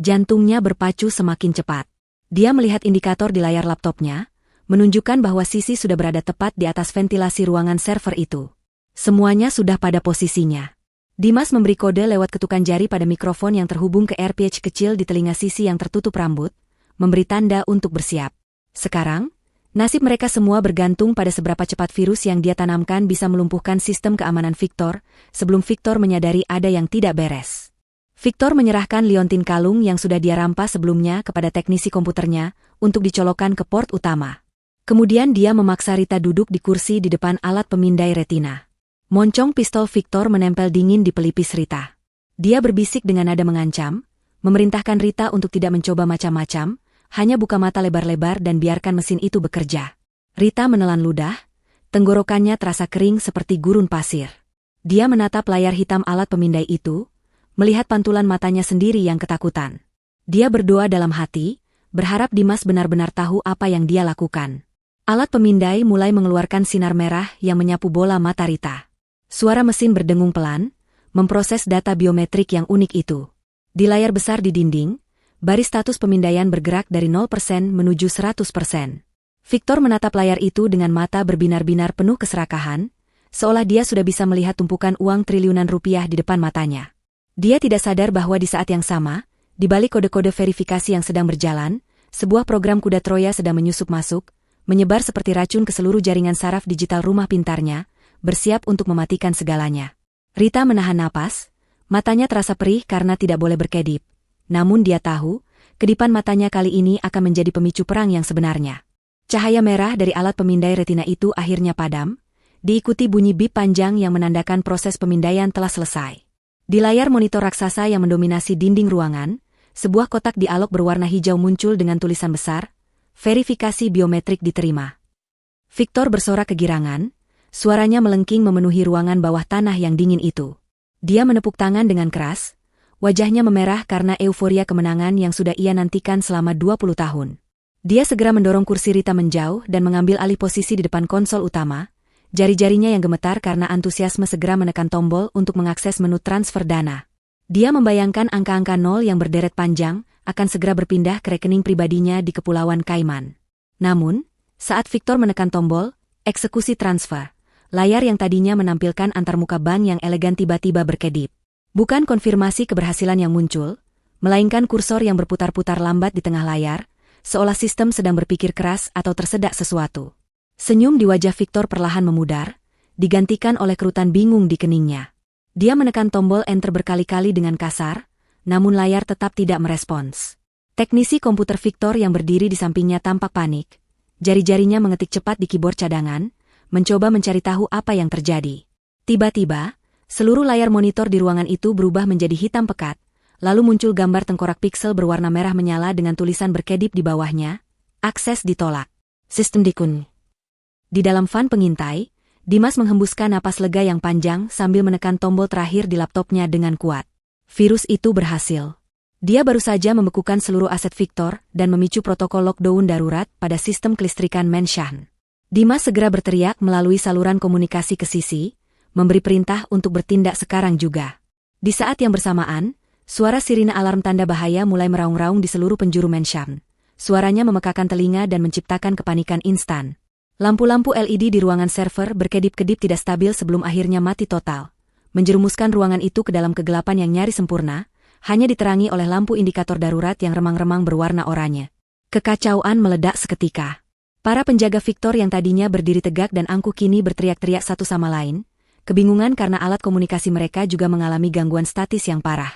Jantungnya berpacu semakin cepat. Dia melihat indikator di layar laptopnya, menunjukkan bahwa Sisi sudah berada tepat di atas ventilasi ruangan server itu. Semuanya sudah pada posisinya. Dimas memberi kode lewat ketukan jari pada mikrofon yang terhubung ke earpiece kecil di telinga Sisi yang tertutup rambut, memberi tanda untuk bersiap. Sekarang, nasib mereka semua bergantung pada seberapa cepat virus yang dia tanamkan bisa melumpuhkan sistem keamanan Victor, sebelum Victor menyadari ada yang tidak beres. Victor menyerahkan liontin kalung yang sudah dia rampas sebelumnya kepada teknisi komputernya untuk dicolokkan ke port utama. Kemudian dia memaksa Rita duduk di kursi di depan alat pemindai retina. Moncong pistol Victor menempel dingin di pelipis Rita. Dia berbisik dengan nada mengancam, memerintahkan Rita untuk tidak mencoba macam-macam, hanya buka mata lebar-lebar dan biarkan mesin itu bekerja. Rita menelan ludah, tenggorokannya terasa kering seperti gurun pasir. Dia menatap layar hitam alat pemindai itu, melihat pantulan matanya sendiri yang ketakutan. Dia berdoa dalam hati, berharap Dimas benar-benar tahu apa yang dia lakukan. Alat pemindai mulai mengeluarkan sinar merah yang menyapu bola mata Rita. Suara mesin berdengung pelan, memproses data biometrik yang unik itu. Di layar besar di dinding, baris status pemindaian bergerak dari 0% menuju 100%. Victor menatap layar itu dengan mata berbinar-binar penuh keserakahan, seolah dia sudah bisa melihat tumpukan uang triliunan rupiah di depan matanya. Dia tidak sadar bahwa di saat yang sama, di balik kode-kode verifikasi yang sedang berjalan, sebuah program kuda Troya sedang menyusup masuk, menyebar seperti racun ke seluruh jaringan saraf digital rumah pintarnya, bersiap untuk mematikan segalanya. Rita menahan napas, matanya terasa perih karena tidak boleh berkedip. Namun dia tahu, kedipan matanya kali ini akan menjadi pemicu perang yang sebenarnya. Cahaya merah dari alat pemindai retina itu akhirnya padam, diikuti bunyi bip panjang yang menandakan proses pemindaian telah selesai. Di layar monitor raksasa yang mendominasi dinding ruangan, sebuah kotak dialog berwarna hijau muncul dengan tulisan besar, verifikasi biometrik diterima. Victor bersorak kegirangan, suaranya melengking memenuhi ruangan bawah tanah yang dingin itu. Dia menepuk tangan dengan keras, wajahnya memerah karena euforia kemenangan yang sudah ia nantikan selama 20 tahun. Dia segera mendorong kursi Rita menjauh dan mengambil alih posisi di depan konsol utama, jari-jarinya yang gemetar karena antusiasme segera menekan tombol untuk mengakses menu transfer dana. Dia membayangkan angka-angka nol yang berderet panjang akan segera berpindah ke rekening pribadinya di Kepulauan Cayman. Namun, saat Victor menekan tombol, eksekusi transfer, layar yang tadinya menampilkan antarmuka bank yang elegan tiba-tiba berkedip. Bukan konfirmasi keberhasilan yang muncul, melainkan kursor yang berputar-putar lambat di tengah layar, seolah sistem sedang berpikir keras atau tersedak sesuatu. Senyum di wajah Victor perlahan memudar, digantikan oleh kerutan bingung di keningnya. Dia menekan tombol enter berkali-kali dengan kasar, namun layar tetap tidak merespons. Teknisi komputer Victor yang berdiri di sampingnya tampak panik, jari-jarinya mengetik cepat di keyboard cadangan, mencoba mencari tahu apa yang terjadi. Tiba-tiba, seluruh layar monitor di ruangan itu berubah menjadi hitam pekat, lalu muncul gambar tengkorak piksel berwarna merah menyala dengan tulisan berkedip di bawahnya, akses ditolak. Sistem dikun. Di dalam van pengintai, Dimas menghembuskan napas lega yang panjang sambil menekan tombol terakhir di laptopnya dengan kuat. Virus itu berhasil. Dia baru saja membekukan seluruh aset Victor dan memicu protokol lockdown darurat pada sistem kelistrikan Mansion. Dimas segera berteriak melalui saluran komunikasi ke Sisi, memberi perintah untuk bertindak sekarang juga. Di saat yang bersamaan, suara sirine alarm tanda bahaya mulai meraung-raung di seluruh penjuru Mansion. Suaranya memekakan telinga dan menciptakan kepanikan instan. Lampu-lampu LED di ruangan server berkedip-kedip tidak stabil sebelum akhirnya mati total, menjerumuskan ruangan itu ke dalam kegelapan yang nyaris sempurna, hanya diterangi oleh lampu indikator darurat yang remang-remang berwarna oranye. Kekacauan meledak seketika. Para penjaga Victor yang tadinya berdiri tegak dan angkuh kini berteriak-teriak satu sama lain, kebingungan karena alat komunikasi mereka juga mengalami gangguan statis yang parah.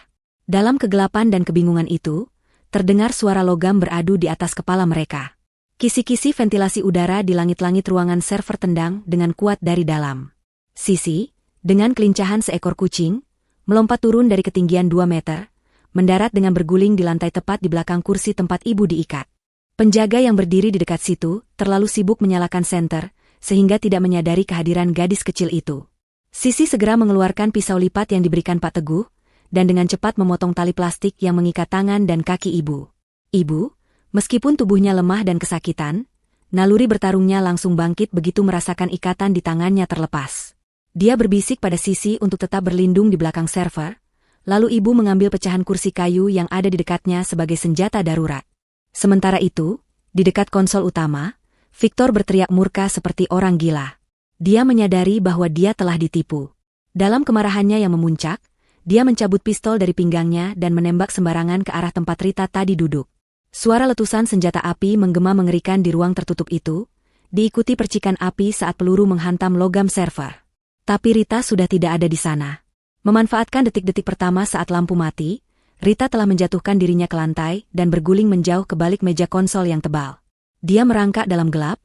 Dalam kegelapan dan kebingungan itu, terdengar suara logam beradu di atas kepala mereka. Kisi-kisi ventilasi udara di langit-langit ruangan server tendang dengan kuat dari dalam. Sisi, dengan kelincahan seekor kucing, melompat turun dari ketinggian 2 meter, mendarat dengan berguling di lantai tepat di belakang kursi tempat ibu diikat. Penjaga yang berdiri di dekat situ terlalu sibuk menyalakan senter, sehingga tidak menyadari kehadiran gadis kecil itu. Sisi segera mengeluarkan pisau lipat yang diberikan Pak Teguh, dan dengan cepat memotong tali plastik yang mengikat tangan dan kaki ibu. Ibu, meskipun tubuhnya lemah dan kesakitan, naluri bertarungnya langsung bangkit begitu merasakan ikatan di tangannya terlepas. Dia berbisik pada Sisi untuk tetap berlindung di belakang server, Lalu ibu mengambil pecahan kursi kayu yang ada di dekatnya sebagai senjata darurat. Sementara itu, di dekat konsol utama, Victor berteriak murka seperti orang gila. Dia menyadari bahwa dia telah ditipu. Dalam kemarahannya yang memuncak, dia mencabut pistol dari pinggangnya dan menembak sembarangan ke arah tempat Rita tadi duduk. Suara letusan senjata api menggema mengerikan di ruang tertutup itu, diikuti percikan api saat peluru menghantam logam server. Tapi Rita sudah tidak ada di sana. Memanfaatkan detik-detik pertama saat lampu mati, Rita telah menjatuhkan dirinya ke lantai dan berguling menjauh ke balik meja konsol yang tebal. Dia merangkak dalam gelap,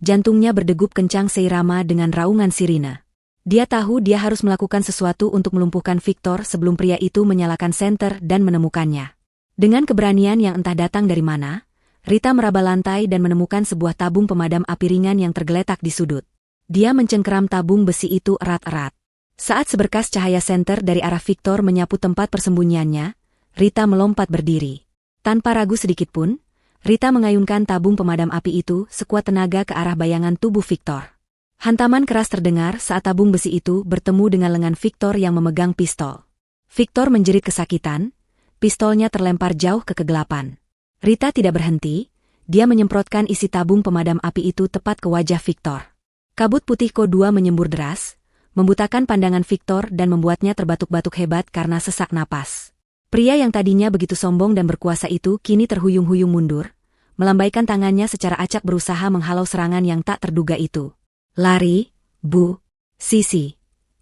jantungnya berdegup kencang seirama dengan raungan sirine. Dia tahu dia harus melakukan sesuatu untuk melumpuhkan Victor sebelum pria itu menyalakan senter dan menemukannya. Dengan keberanian yang entah datang dari mana, Rita meraba lantai dan menemukan sebuah tabung pemadam api ringan yang tergeletak di sudut. Dia mencengkeram tabung besi itu erat-erat. Saat seberkas cahaya senter dari arah Victor menyapu tempat persembunyiannya, Rita melompat berdiri. Tanpa ragu sedikitpun, Rita mengayunkan tabung pemadam api itu sekuat tenaga ke arah bayangan tubuh Victor. Hantaman keras terdengar saat tabung besi itu bertemu dengan lengan Victor yang memegang pistol. Victor menjerit kesakitan, pistolnya terlempar jauh ke kegelapan. Rita tidak berhenti, dia menyemprotkan isi tabung pemadam api itu tepat ke wajah Victor. Kabut putih Ko-2 menyembur deras, membutakan pandangan Victor dan membuatnya terbatuk-batuk hebat karena sesak napas. Pria yang tadinya begitu sombong dan berkuasa itu kini terhuyung-huyung mundur, melambaikan tangannya secara acak berusaha menghalau serangan yang tak terduga itu. "Lari, Bu, Sisi!"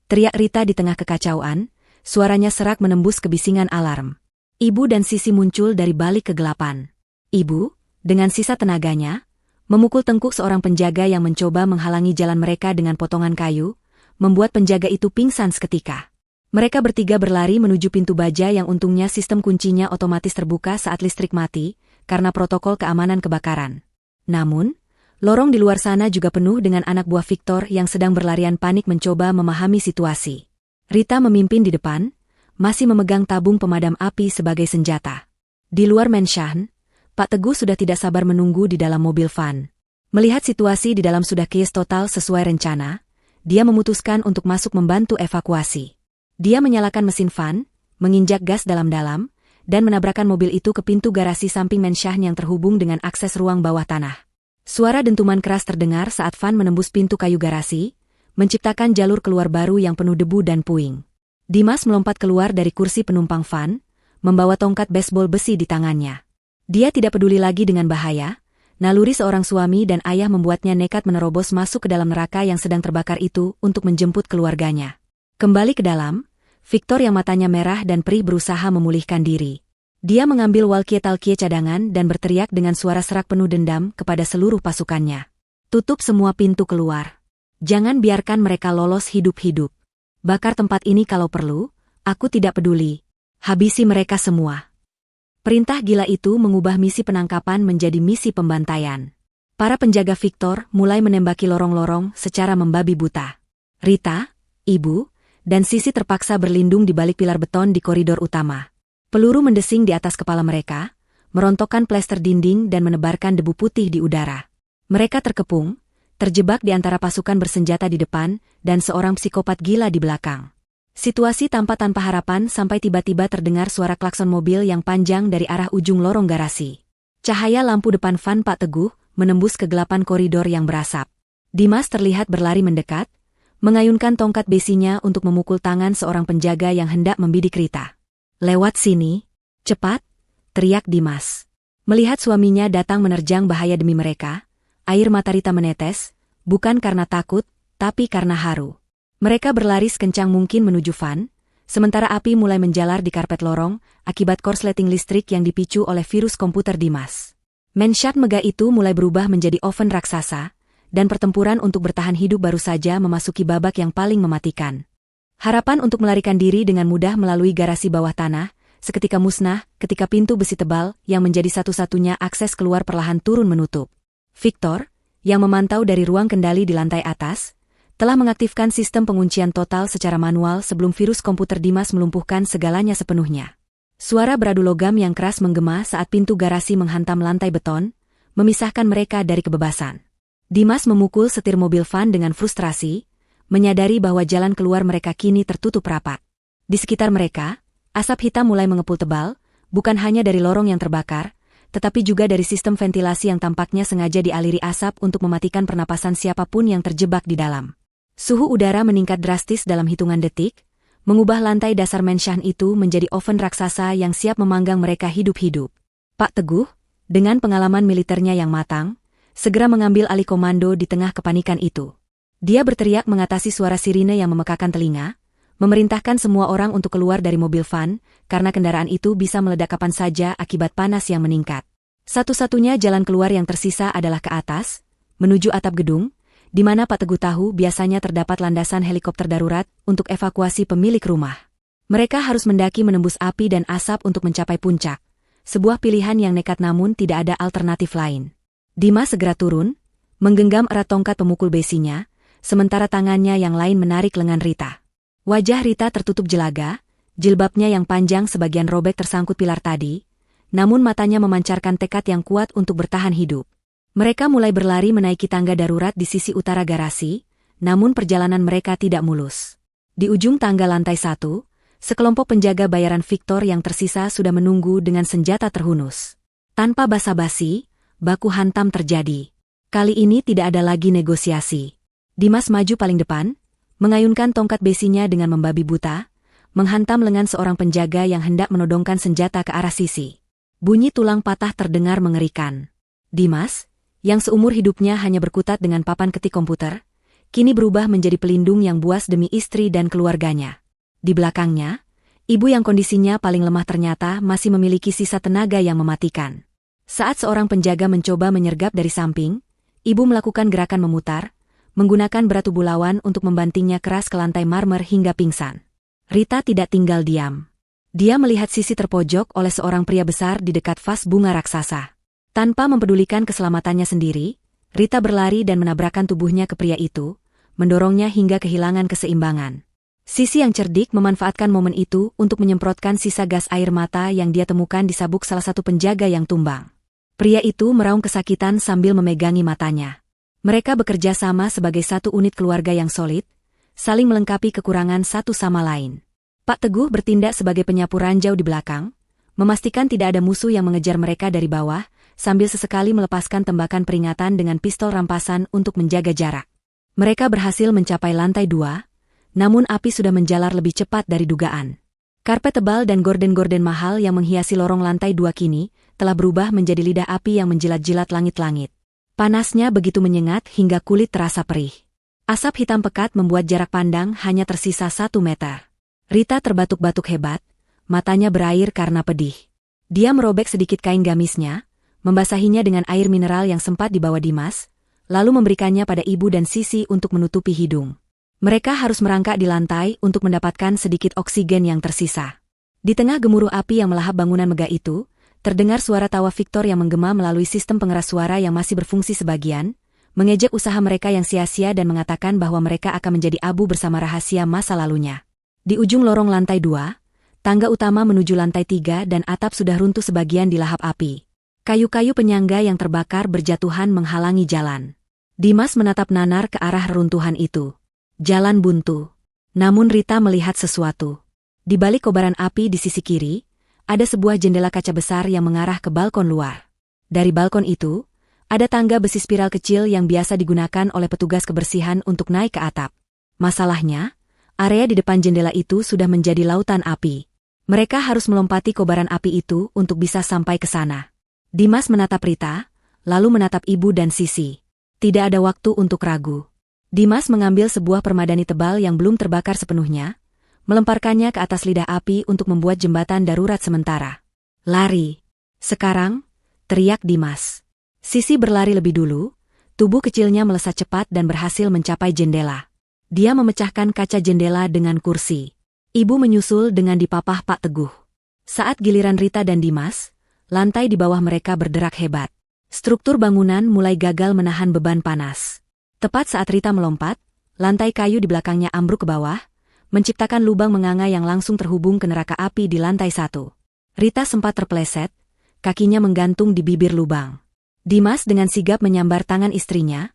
teriak Rita di tengah kekacauan, suaranya serak menembus kebisingan alarm. Ibu dan Sisi muncul dari balik kegelapan. Ibu, dengan sisa tenaganya, memukul tengkuk seorang penjaga yang mencoba menghalangi jalan mereka dengan potongan kayu, membuat penjaga itu pingsan seketika. Mereka bertiga berlari menuju pintu baja yang untungnya sistem kuncinya otomatis terbuka saat listrik mati, karena protokol keamanan kebakaran. Namun, lorong di luar sana juga penuh dengan anak buah Victor yang sedang berlarian panik mencoba memahami situasi. Rita memimpin di depan, masih memegang tabung pemadam api sebagai senjata. Di luar Menshan, Pak Teguh sudah tidak sabar menunggu di dalam mobil van. Melihat situasi di dalam sudah chaos total sesuai rencana, dia memutuskan untuk masuk membantu evakuasi. Dia menyalakan mesin van, menginjak gas dalam-dalam, dan menabrakkan mobil itu ke pintu garasi samping Menshan yang terhubung dengan akses ruang bawah tanah. Suara dentuman keras terdengar saat van menembus pintu kayu garasi, menciptakan jalur keluar baru yang penuh debu dan puing. Dimas melompat keluar dari kursi penumpang van, membawa tongkat baseball besi di tangannya. Dia tidak peduli lagi dengan bahaya, naluri seorang suami dan ayah membuatnya nekat menerobos masuk ke dalam neraka yang sedang terbakar itu untuk menjemput keluarganya. Kembali ke dalam, Victor yang matanya merah dan perih berusaha memulihkan diri. Dia mengambil walkie-talkie cadangan dan berteriak dengan suara serak penuh dendam kepada seluruh pasukannya. "Tutup semua pintu keluar. Jangan biarkan mereka lolos hidup-hidup. Bakar tempat ini kalau perlu, aku tidak peduli. Habisi mereka semua." Perintah gila itu mengubah misi penangkapan menjadi misi pembantaian. Para penjaga Victor mulai menembaki lorong-lorong secara membabi buta. Rita, Ibu, dan Sisi terpaksa berlindung di balik pilar beton di koridor utama. Peluru mendesing di atas kepala mereka, merontokkan plester dinding dan menebarkan debu putih di udara. Mereka terkepung, terjebak di antara pasukan bersenjata di depan dan seorang psikopat gila di belakang. Situasi tanpa harapan sampai tiba-tiba terdengar suara klakson mobil yang panjang dari arah ujung lorong garasi. Cahaya lampu depan van Pak Teguh menembus kegelapan koridor yang berasap. Dimas terlihat berlari mendekat, mengayunkan tongkat besinya untuk memukul tangan seorang penjaga yang hendak membidik Rita. "Lewat sini, cepat!" teriak Dimas. Melihat suaminya datang menerjang bahaya demi mereka, air mata Rita menetes, bukan karena takut, tapi karena haru. Mereka berlari sekencang mungkin menuju van, sementara api mulai menjalar di karpet lorong akibat korsleting listrik yang dipicu oleh virus komputer Dimas. Menshat megah itu mulai berubah menjadi oven raksasa, dan pertempuran untuk bertahan hidup baru saja memasuki babak yang paling mematikan. Harapan untuk melarikan diri dengan mudah melalui garasi bawah tanah, seketika musnah ketika pintu besi tebal yang menjadi satu-satunya akses keluar perlahan turun menutup. Victor, yang memantau dari ruang kendali di lantai atas, telah mengaktifkan sistem penguncian total secara manual sebelum virus komputer Dimas melumpuhkan segalanya sepenuhnya. Suara beradu logam yang keras menggema saat pintu garasi menghantam lantai beton, memisahkan mereka dari kebebasan. Dimas memukul setir mobil van dengan frustrasi, menyadari bahwa jalan keluar mereka kini tertutup rapat. Di sekitar mereka, Asap hitam mulai mengepul tebal, bukan hanya dari lorong yang terbakar, tetapi juga dari sistem ventilasi yang tampaknya sengaja dialiri asap untuk mematikan pernapasan siapapun yang terjebak di dalam. Suhu udara meningkat drastis dalam hitungan detik, mengubah lantai dasar menshan itu menjadi oven raksasa yang siap memanggang mereka hidup-hidup. Pak Teguh, dengan pengalaman militernya yang matang, segera mengambil alih komando di tengah kepanikan itu. Dia berteriak mengatasi suara sirine yang memekakan telinga, memerintahkan semua orang untuk keluar dari mobil van, karena kendaraan itu bisa meledak kapan saja akibat panas yang meningkat. Satu-satunya jalan keluar yang tersisa adalah ke atas, menuju atap gedung, di mana Pak Teguh tahu biasanya terdapat landasan helikopter darurat untuk evakuasi pemilik rumah. Mereka harus mendaki menembus api dan asap untuk mencapai puncak, sebuah pilihan yang nekat namun tidak ada alternatif lain. Dimas segera turun, menggenggam erat tongkat pemukul besinya, sementara tangannya yang lain menarik lengan Rita. Wajah Rita tertutup jelaga, jilbabnya yang panjang sebagian robek tersangkut pilar tadi, namun matanya memancarkan tekad yang kuat untuk bertahan hidup. Mereka mulai berlari menaiki tangga darurat di sisi utara garasi, namun perjalanan mereka tidak mulus. Di ujung tangga lantai 1, sekelompok penjaga bayaran Victor yang tersisa sudah menunggu dengan senjata terhunus. Tanpa basa-basi, baku hantam terjadi. Kali ini tidak ada lagi negosiasi. Dimas maju paling depan, mengayunkan tongkat besinya dengan membabi buta, menghantam lengan seorang penjaga yang hendak menodongkan senjata ke arah sisi. Bunyi tulang patah terdengar mengerikan. Dimas, yang seumur hidupnya hanya berkutat dengan papan ketik komputer, kini berubah menjadi pelindung yang buas demi istri dan keluarganya. Di belakangnya, ibu yang kondisinya paling lemah ternyata masih memiliki sisa tenaga yang mematikan. Saat seorang penjaga mencoba menyergap dari samping, ibu melakukan gerakan memutar, menggunakan berat tubuh lawan untuk membantingnya keras ke lantai marmer hingga pingsan. Rita tidak tinggal diam. Dia melihat sisi terpojok oleh seorang pria besar di dekat vas bunga raksasa. Tanpa mempedulikan keselamatannya sendiri, Rita berlari dan menabrakkan tubuhnya ke pria itu, mendorongnya hingga kehilangan keseimbangan. Sisi yang cerdik memanfaatkan momen itu untuk menyemprotkan sisa gas air mata yang dia temukan di sabuk salah satu penjaga yang tumbang. Pria itu meraung kesakitan sambil memegangi matanya. Mereka bekerja sama sebagai satu unit keluarga yang solid, saling melengkapi kekurangan satu sama lain. Pak Teguh bertindak sebagai penyapu ranjau di belakang, memastikan tidak ada musuh yang mengejar mereka dari bawah, sambil sesekali melepaskan tembakan peringatan dengan pistol rampasan untuk menjaga jarak. Mereka berhasil mencapai lantai 2, namun api sudah menjalar lebih cepat dari dugaan. Karpet tebal dan gorden-gorden mahal yang menghiasi lorong lantai 2 kini telah berubah menjadi lidah api yang menjilat-jilat langit-langit. Panasnya begitu menyengat hingga kulit terasa perih. Asap hitam pekat membuat jarak pandang hanya tersisa 1 meter. Rita terbatuk-batuk hebat, matanya berair karena pedih. Dia merobek sedikit kain gamisnya, membasahinya dengan air mineral yang sempat dibawa Dimas, lalu memberikannya pada ibu dan Sisi untuk menutupi hidung. Mereka harus merangkak di lantai untuk mendapatkan sedikit oksigen yang tersisa. Di tengah gemuruh api yang melahap bangunan megah itu, terdengar suara tawa Victor yang menggema melalui sistem pengeras suara yang masih berfungsi sebagian, mengejek usaha mereka yang sia-sia dan mengatakan bahwa mereka akan menjadi abu bersama rahasia masa lalunya. Di ujung lorong lantai 2, tangga utama menuju lantai 3 dan atap sudah runtuh sebagian dilahap api. Kayu-kayu penyangga yang terbakar berjatuhan menghalangi jalan. Dimas menatap nanar ke arah reruntuhan itu. Jalan buntu. Namun Rita melihat sesuatu. Di balik kobaran api di sisi kiri, ada sebuah jendela kaca besar yang mengarah ke balkon luar. Dari balkon itu, ada tangga besi spiral kecil yang biasa digunakan oleh petugas kebersihan untuk naik ke atap. Masalahnya, area di depan jendela itu sudah menjadi lautan api. Mereka harus melompati kobaran api itu untuk bisa sampai ke sana. Dimas menatap Rita, lalu menatap ibu dan Sisi. Tidak ada waktu untuk ragu. Dimas mengambil sebuah permadani tebal yang belum terbakar sepenuhnya, melemparkannya ke atas lidah api untuk membuat jembatan darurat sementara. Lari. Sekarang, teriak Dimas. Sisi berlari lebih dulu, tubuh kecilnya melesat cepat dan berhasil mencapai jendela. Dia memecahkan kaca jendela dengan kursi. Ibu menyusul dengan dipapah Pak Teguh. Saat giliran Rita dan Dimas, lantai di bawah mereka berderak hebat. Struktur bangunan mulai gagal menahan beban panas. Tepat saat Rita melompat, lantai kayu di belakangnya ambruk ke bawah, menciptakan lubang menganga yang langsung terhubung ke neraka api di lantai 1. Rita sempat terpeleset, kakinya menggantung di bibir lubang. Dimas dengan sigap menyambar tangan istrinya,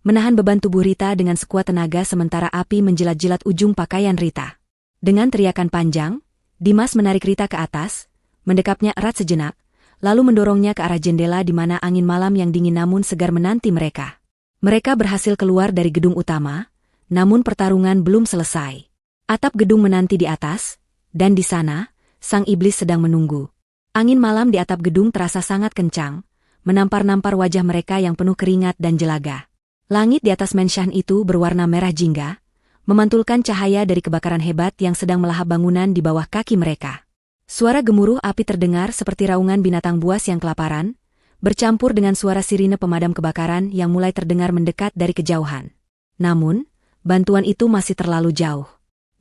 menahan beban tubuh Rita dengan sekuat tenaga sementara api menjilat-jilat ujung pakaian Rita. Dengan teriakan panjang, Dimas menarik Rita ke atas, mendekapnya erat sejenak, lalu mendorongnya ke arah jendela di mana angin malam yang dingin namun segar menanti mereka. Mereka berhasil keluar dari gedung utama, namun pertarungan belum selesai. Atap gedung menanti di atas, dan di sana, sang iblis sedang menunggu. Angin malam di atap gedung terasa sangat kencang, menampar-nampar wajah mereka yang penuh keringat dan jelaga. Langit di atas mansion itu berwarna merah jingga, memantulkan cahaya dari kebakaran hebat yang sedang melahap bangunan di bawah kaki mereka. Suara gemuruh api terdengar seperti raungan binatang buas yang kelaparan, bercampur dengan suara sirine pemadam kebakaran yang mulai terdengar mendekat dari kejauhan. Namun, bantuan itu masih terlalu jauh.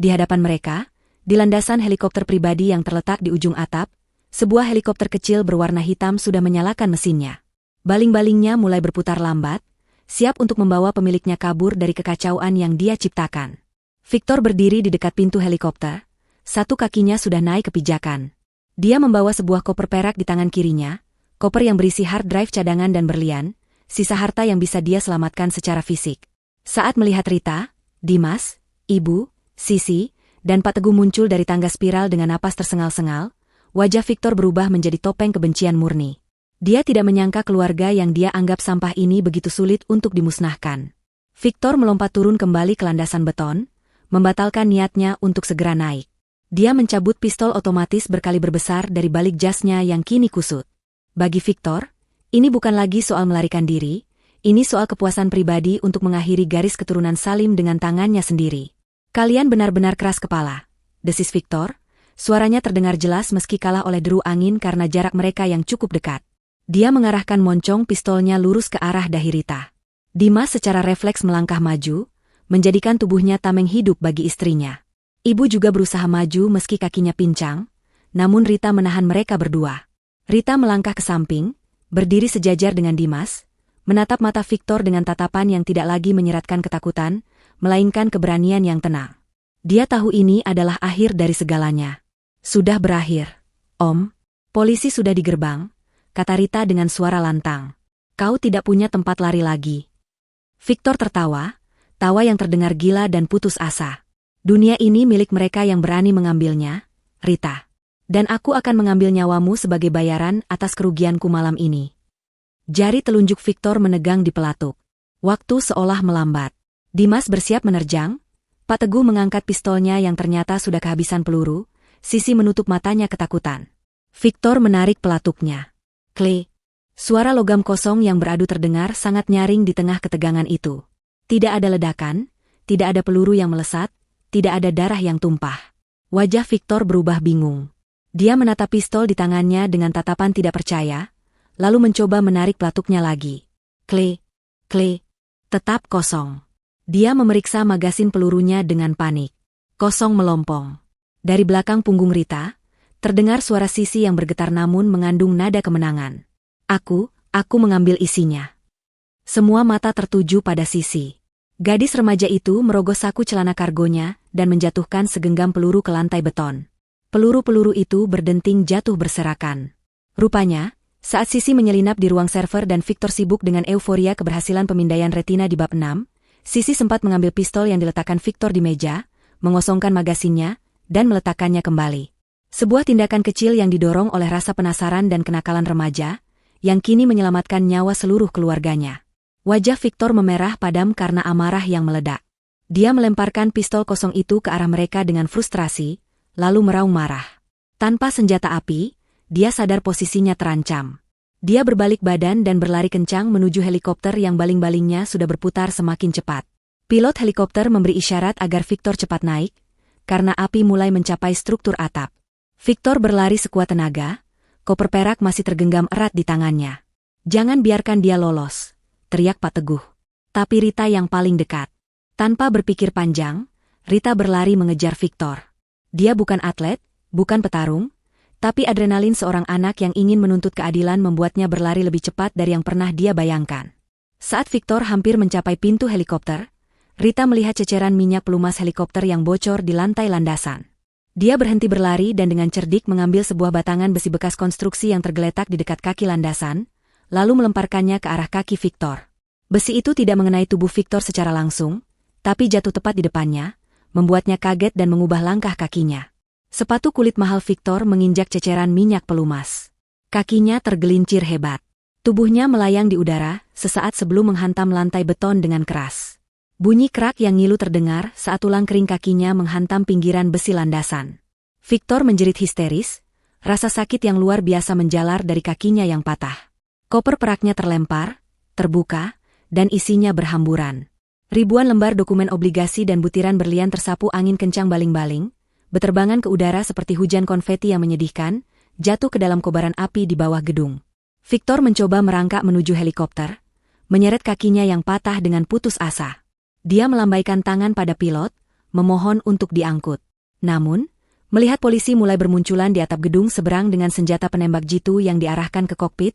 Di hadapan mereka, di landasan helikopter pribadi yang terletak di ujung atap, sebuah helikopter kecil berwarna hitam sudah menyalakan mesinnya. Baling-balingnya mulai berputar lambat, siap untuk membawa pemiliknya kabur dari kekacauan yang dia ciptakan. Victor berdiri di dekat pintu helikopter, satu kakinya sudah naik ke pijakan. Dia membawa sebuah koper perak di tangan kirinya, koper yang berisi hard drive cadangan dan berlian, sisa harta yang bisa dia selamatkan secara fisik. Saat melihat Rita, Dimas, Ibu, Sisi, dan Pak Teguh muncul dari tangga spiral dengan napas tersengal-sengal, wajah Victor berubah menjadi topeng kebencian murni. Dia tidak menyangka keluarga yang dia anggap sampah ini begitu sulit untuk dimusnahkan. Victor melompat turun kembali ke landasan beton, membatalkan niatnya untuk segera naik. Dia mencabut pistol otomatis berkaliber besar dari balik jasnya yang kini kusut. Bagi Victor, ini bukan lagi soal melarikan diri, ini soal kepuasan pribadi untuk mengakhiri garis keturunan Salim dengan tangannya sendiri. Kalian benar-benar keras kepala, desis Victor. Suaranya terdengar jelas meski kalah oleh deru angin karena jarak mereka yang cukup dekat. Dia mengarahkan moncong pistolnya lurus ke arah dahi Rita. Dimas secara refleks melangkah maju, menjadikan tubuhnya tameng hidup bagi istrinya. Ibu juga berusaha maju meski kakinya pincang, namun Rita menahan mereka berdua. Rita melangkah ke samping, berdiri sejajar dengan Dimas, menatap mata Victor dengan tatapan yang tidak lagi menyeratkan ketakutan, melainkan keberanian yang tenang. Dia tahu ini adalah akhir dari segalanya. Sudah berakhir, Om. Polisi sudah di gerbang, kata Rita dengan suara lantang. Kau tidak punya tempat lari lagi. Victor tertawa, tawa yang terdengar gila dan putus asa. Dunia ini milik mereka yang berani mengambilnya, Rita. Dan aku akan mengambil nyawamu sebagai bayaran atas kerugianku malam ini. Jari telunjuk Victor menegang di pelatuk. Waktu seolah melambat. Dimas bersiap menerjang. Pak Teguh mengangkat pistolnya yang ternyata sudah kehabisan peluru. Sisi menutup matanya ketakutan. Victor menarik pelatuknya. Klik. Suara logam kosong yang beradu terdengar sangat nyaring di tengah ketegangan itu. Tidak ada ledakan, tidak ada peluru yang melesat, tidak ada darah yang tumpah. Wajah Victor berubah bingung. Dia menatap pistol di tangannya dengan tatapan tidak percaya, lalu mencoba menarik pelatuknya lagi. Klik. Klik. Tetap kosong. Dia memeriksa magasin pelurunya dengan panik. Kosong melompong. Dari belakang punggung Rita, terdengar suara Sisi yang bergetar namun mengandung nada kemenangan. Aku mengambil isinya. Semua mata tertuju pada Sisi. Gadis remaja itu merogoh saku celana kargonya dan menjatuhkan segenggam peluru ke lantai beton. Peluru-peluru itu berdenting jatuh berserakan. Rupanya, saat Sisi menyelinap di ruang server dan Victor sibuk dengan euforia keberhasilan pemindaian retina di bab 6, Sisi sempat mengambil pistol yang diletakkan Victor di meja, mengosongkan magasinnya, dan meletakkannya kembali. Sebuah tindakan kecil yang didorong oleh rasa penasaran dan kenakalan remaja, yang kini menyelamatkan nyawa seluruh keluarganya. Wajah Victor memerah padam karena amarah yang meledak. Dia melemparkan pistol kosong itu ke arah mereka dengan frustrasi, lalu meraung marah. Tanpa senjata api, dia sadar posisinya terancam. Dia berbalik badan dan berlari kencang menuju helikopter yang baling-balingnya sudah berputar semakin cepat. Pilot helikopter memberi isyarat agar Victor cepat naik, karena api mulai mencapai struktur atap. Victor berlari sekuat tenaga, koper perak masih tergenggam erat di tangannya. Jangan biarkan dia lolos, teriak Pak Teguh. Tapi Rita yang paling dekat. Tanpa berpikir panjang, Rita berlari mengejar Victor. Dia bukan atlet, bukan petarung, tapi adrenalin seorang anak yang ingin menuntut keadilan membuatnya berlari lebih cepat dari yang pernah dia bayangkan. Saat Victor hampir mencapai pintu helikopter, Rita melihat ceceran minyak pelumas helikopter yang bocor di lantai landasan. Dia berhenti berlari dan dengan cerdik mengambil sebuah batangan besi bekas konstruksi yang tergeletak di dekat kaki landasan, lalu melemparkannya ke arah kaki Victor. Besi itu tidak mengenai tubuh Victor secara langsung, tapi jatuh tepat di depannya, membuatnya kaget dan mengubah langkah kakinya. Sepatu kulit mahal Victor menginjak ceceran minyak pelumas. Kakinya tergelincir hebat. Tubuhnya melayang di udara, sesaat sebelum menghantam lantai beton dengan keras. Bunyi kerak yang ngilu terdengar saat tulang kering kakinya menghantam pinggiran besi landasan. Victor menjerit histeris, rasa sakit yang luar biasa menjalar dari kakinya yang patah. Koper peraknya terlempar, terbuka, dan isinya berhamburan. Ribuan lembar dokumen obligasi dan butiran berlian tersapu angin kencang baling-baling, beterbangan ke udara seperti hujan konfeti yang menyedihkan, jatuh ke dalam kobaran api di bawah gedung. Victor mencoba merangkak menuju helikopter, menyeret kakinya yang patah dengan putus asa. Dia melambaikan tangan pada pilot, memohon untuk diangkut. Namun, melihat polisi mulai bermunculan di atap gedung seberang dengan senjata penembak jitu yang diarahkan ke kokpit,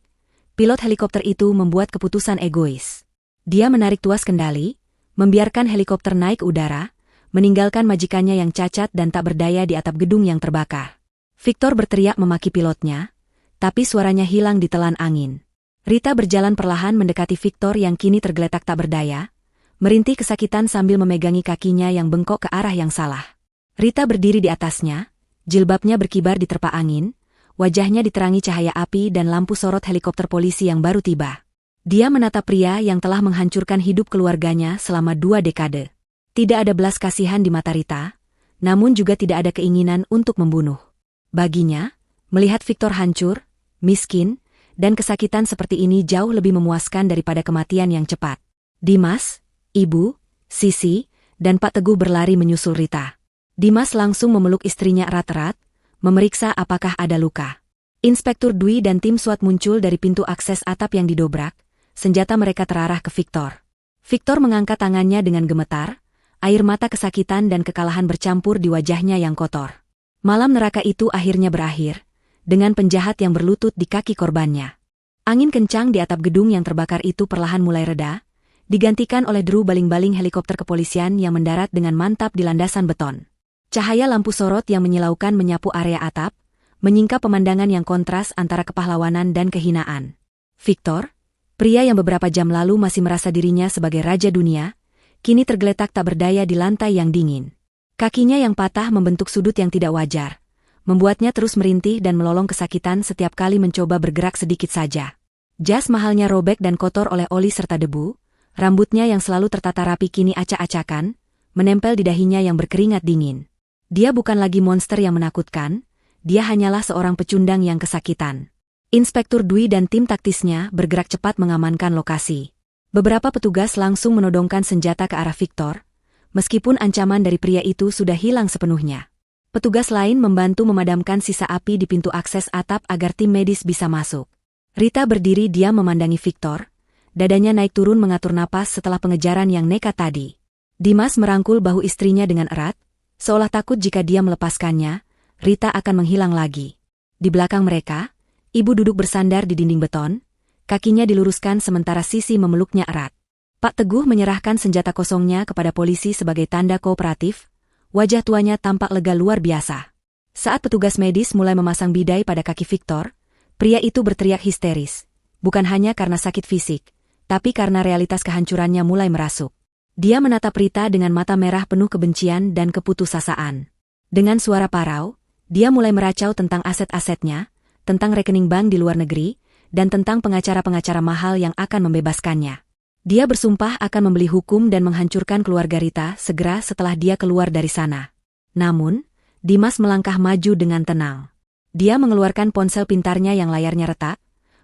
pilot helikopter itu membuat keputusan egois. Dia menarik tuas kendali, membiarkan helikopter naik udara, meninggalkan majikannya yang cacat dan tak berdaya di atap gedung yang terbakar. Victor berteriak memaki pilotnya, tapi suaranya hilang ditelan angin. Rita berjalan perlahan mendekati Victor yang kini tergeletak tak berdaya, merintih kesakitan sambil memegangi kakinya yang bengkok ke arah yang salah. Rita berdiri di atasnya, jilbabnya berkibar diterpa angin, wajahnya diterangi cahaya api dan lampu sorot helikopter polisi yang baru tiba. Dia menatap pria yang telah menghancurkan hidup keluarganya selama 2 dekade. Tidak ada belas kasihan di mata Rita, namun juga tidak ada keinginan untuk membunuh. Baginya, melihat Victor hancur, miskin, dan kesakitan seperti ini jauh lebih memuaskan daripada kematian yang cepat. Dimas, Ibu, Sisi, dan Pak Teguh berlari menyusul Rita. Dimas langsung memeluk istrinya erat-erat, memeriksa apakah ada luka. Inspektur Dwi dan tim SWAT muncul dari pintu akses atap yang didobrak, senjata mereka terarah ke Victor. Victor mengangkat tangannya dengan gemetar, air mata kesakitan dan kekalahan bercampur di wajahnya yang kotor. Malam neraka itu akhirnya berakhir, dengan penjahat yang berlutut di kaki korbannya. Angin kencang di atap gedung yang terbakar itu perlahan mulai reda, digantikan oleh deru baling-baling helikopter kepolisian yang mendarat dengan mantap di landasan beton. Cahaya lampu sorot yang menyilaukan menyapu area atap, menyingkap pemandangan yang kontras antara kepahlawanan dan kehinaan. Victor, pria yang beberapa jam lalu masih merasa dirinya sebagai raja dunia, kini tergeletak tak berdaya di lantai yang dingin. Kakinya yang patah membentuk sudut yang tidak wajar, membuatnya terus merintih dan melolong kesakitan setiap kali mencoba bergerak sedikit saja. Jas mahalnya robek dan kotor oleh oli serta debu, rambutnya yang selalu tertata rapi kini acak-acakan, menempel di dahinya yang berkeringat dingin. Dia bukan lagi monster yang menakutkan, dia hanyalah seorang pecundang yang kesakitan. Inspektur Dwi dan tim taktisnya bergerak cepat mengamankan lokasi. Beberapa petugas langsung menodongkan senjata ke arah Victor, meskipun ancaman dari pria itu sudah hilang sepenuhnya. Petugas lain membantu memadamkan sisa api di pintu akses atap agar tim medis bisa masuk. Rita berdiri diam memandangi Victor, dadanya naik turun mengatur napas setelah pengejaran yang nekat tadi. Dimas merangkul bahu istrinya dengan erat, seolah takut jika dia melepaskannya, Rita akan menghilang lagi. Di belakang mereka, ibu duduk bersandar di dinding beton, kakinya diluruskan sementara Sisi memeluknya erat. Pak Teguh menyerahkan senjata kosongnya kepada polisi sebagai tanda kooperatif, wajah tuanya tampak lega luar biasa. Saat petugas medis mulai memasang bidai pada kaki Victor, pria itu berteriak histeris, bukan hanya karena sakit fisik, tapi karena realitas kehancurannya mulai merasuk. Dia menatap Rita dengan mata merah penuh kebencian dan keputusasaan. Dengan suara parau, dia mulai meracau tentang aset-asetnya, tentang rekening bank di luar negeri, dan tentang pengacara-pengacara mahal yang akan membebaskannya. Dia bersumpah akan membeli hukum dan menghancurkan keluarga Rita segera setelah dia keluar dari sana. Namun, Dimas melangkah maju dengan tenang. Dia mengeluarkan ponsel pintarnya yang layarnya retak,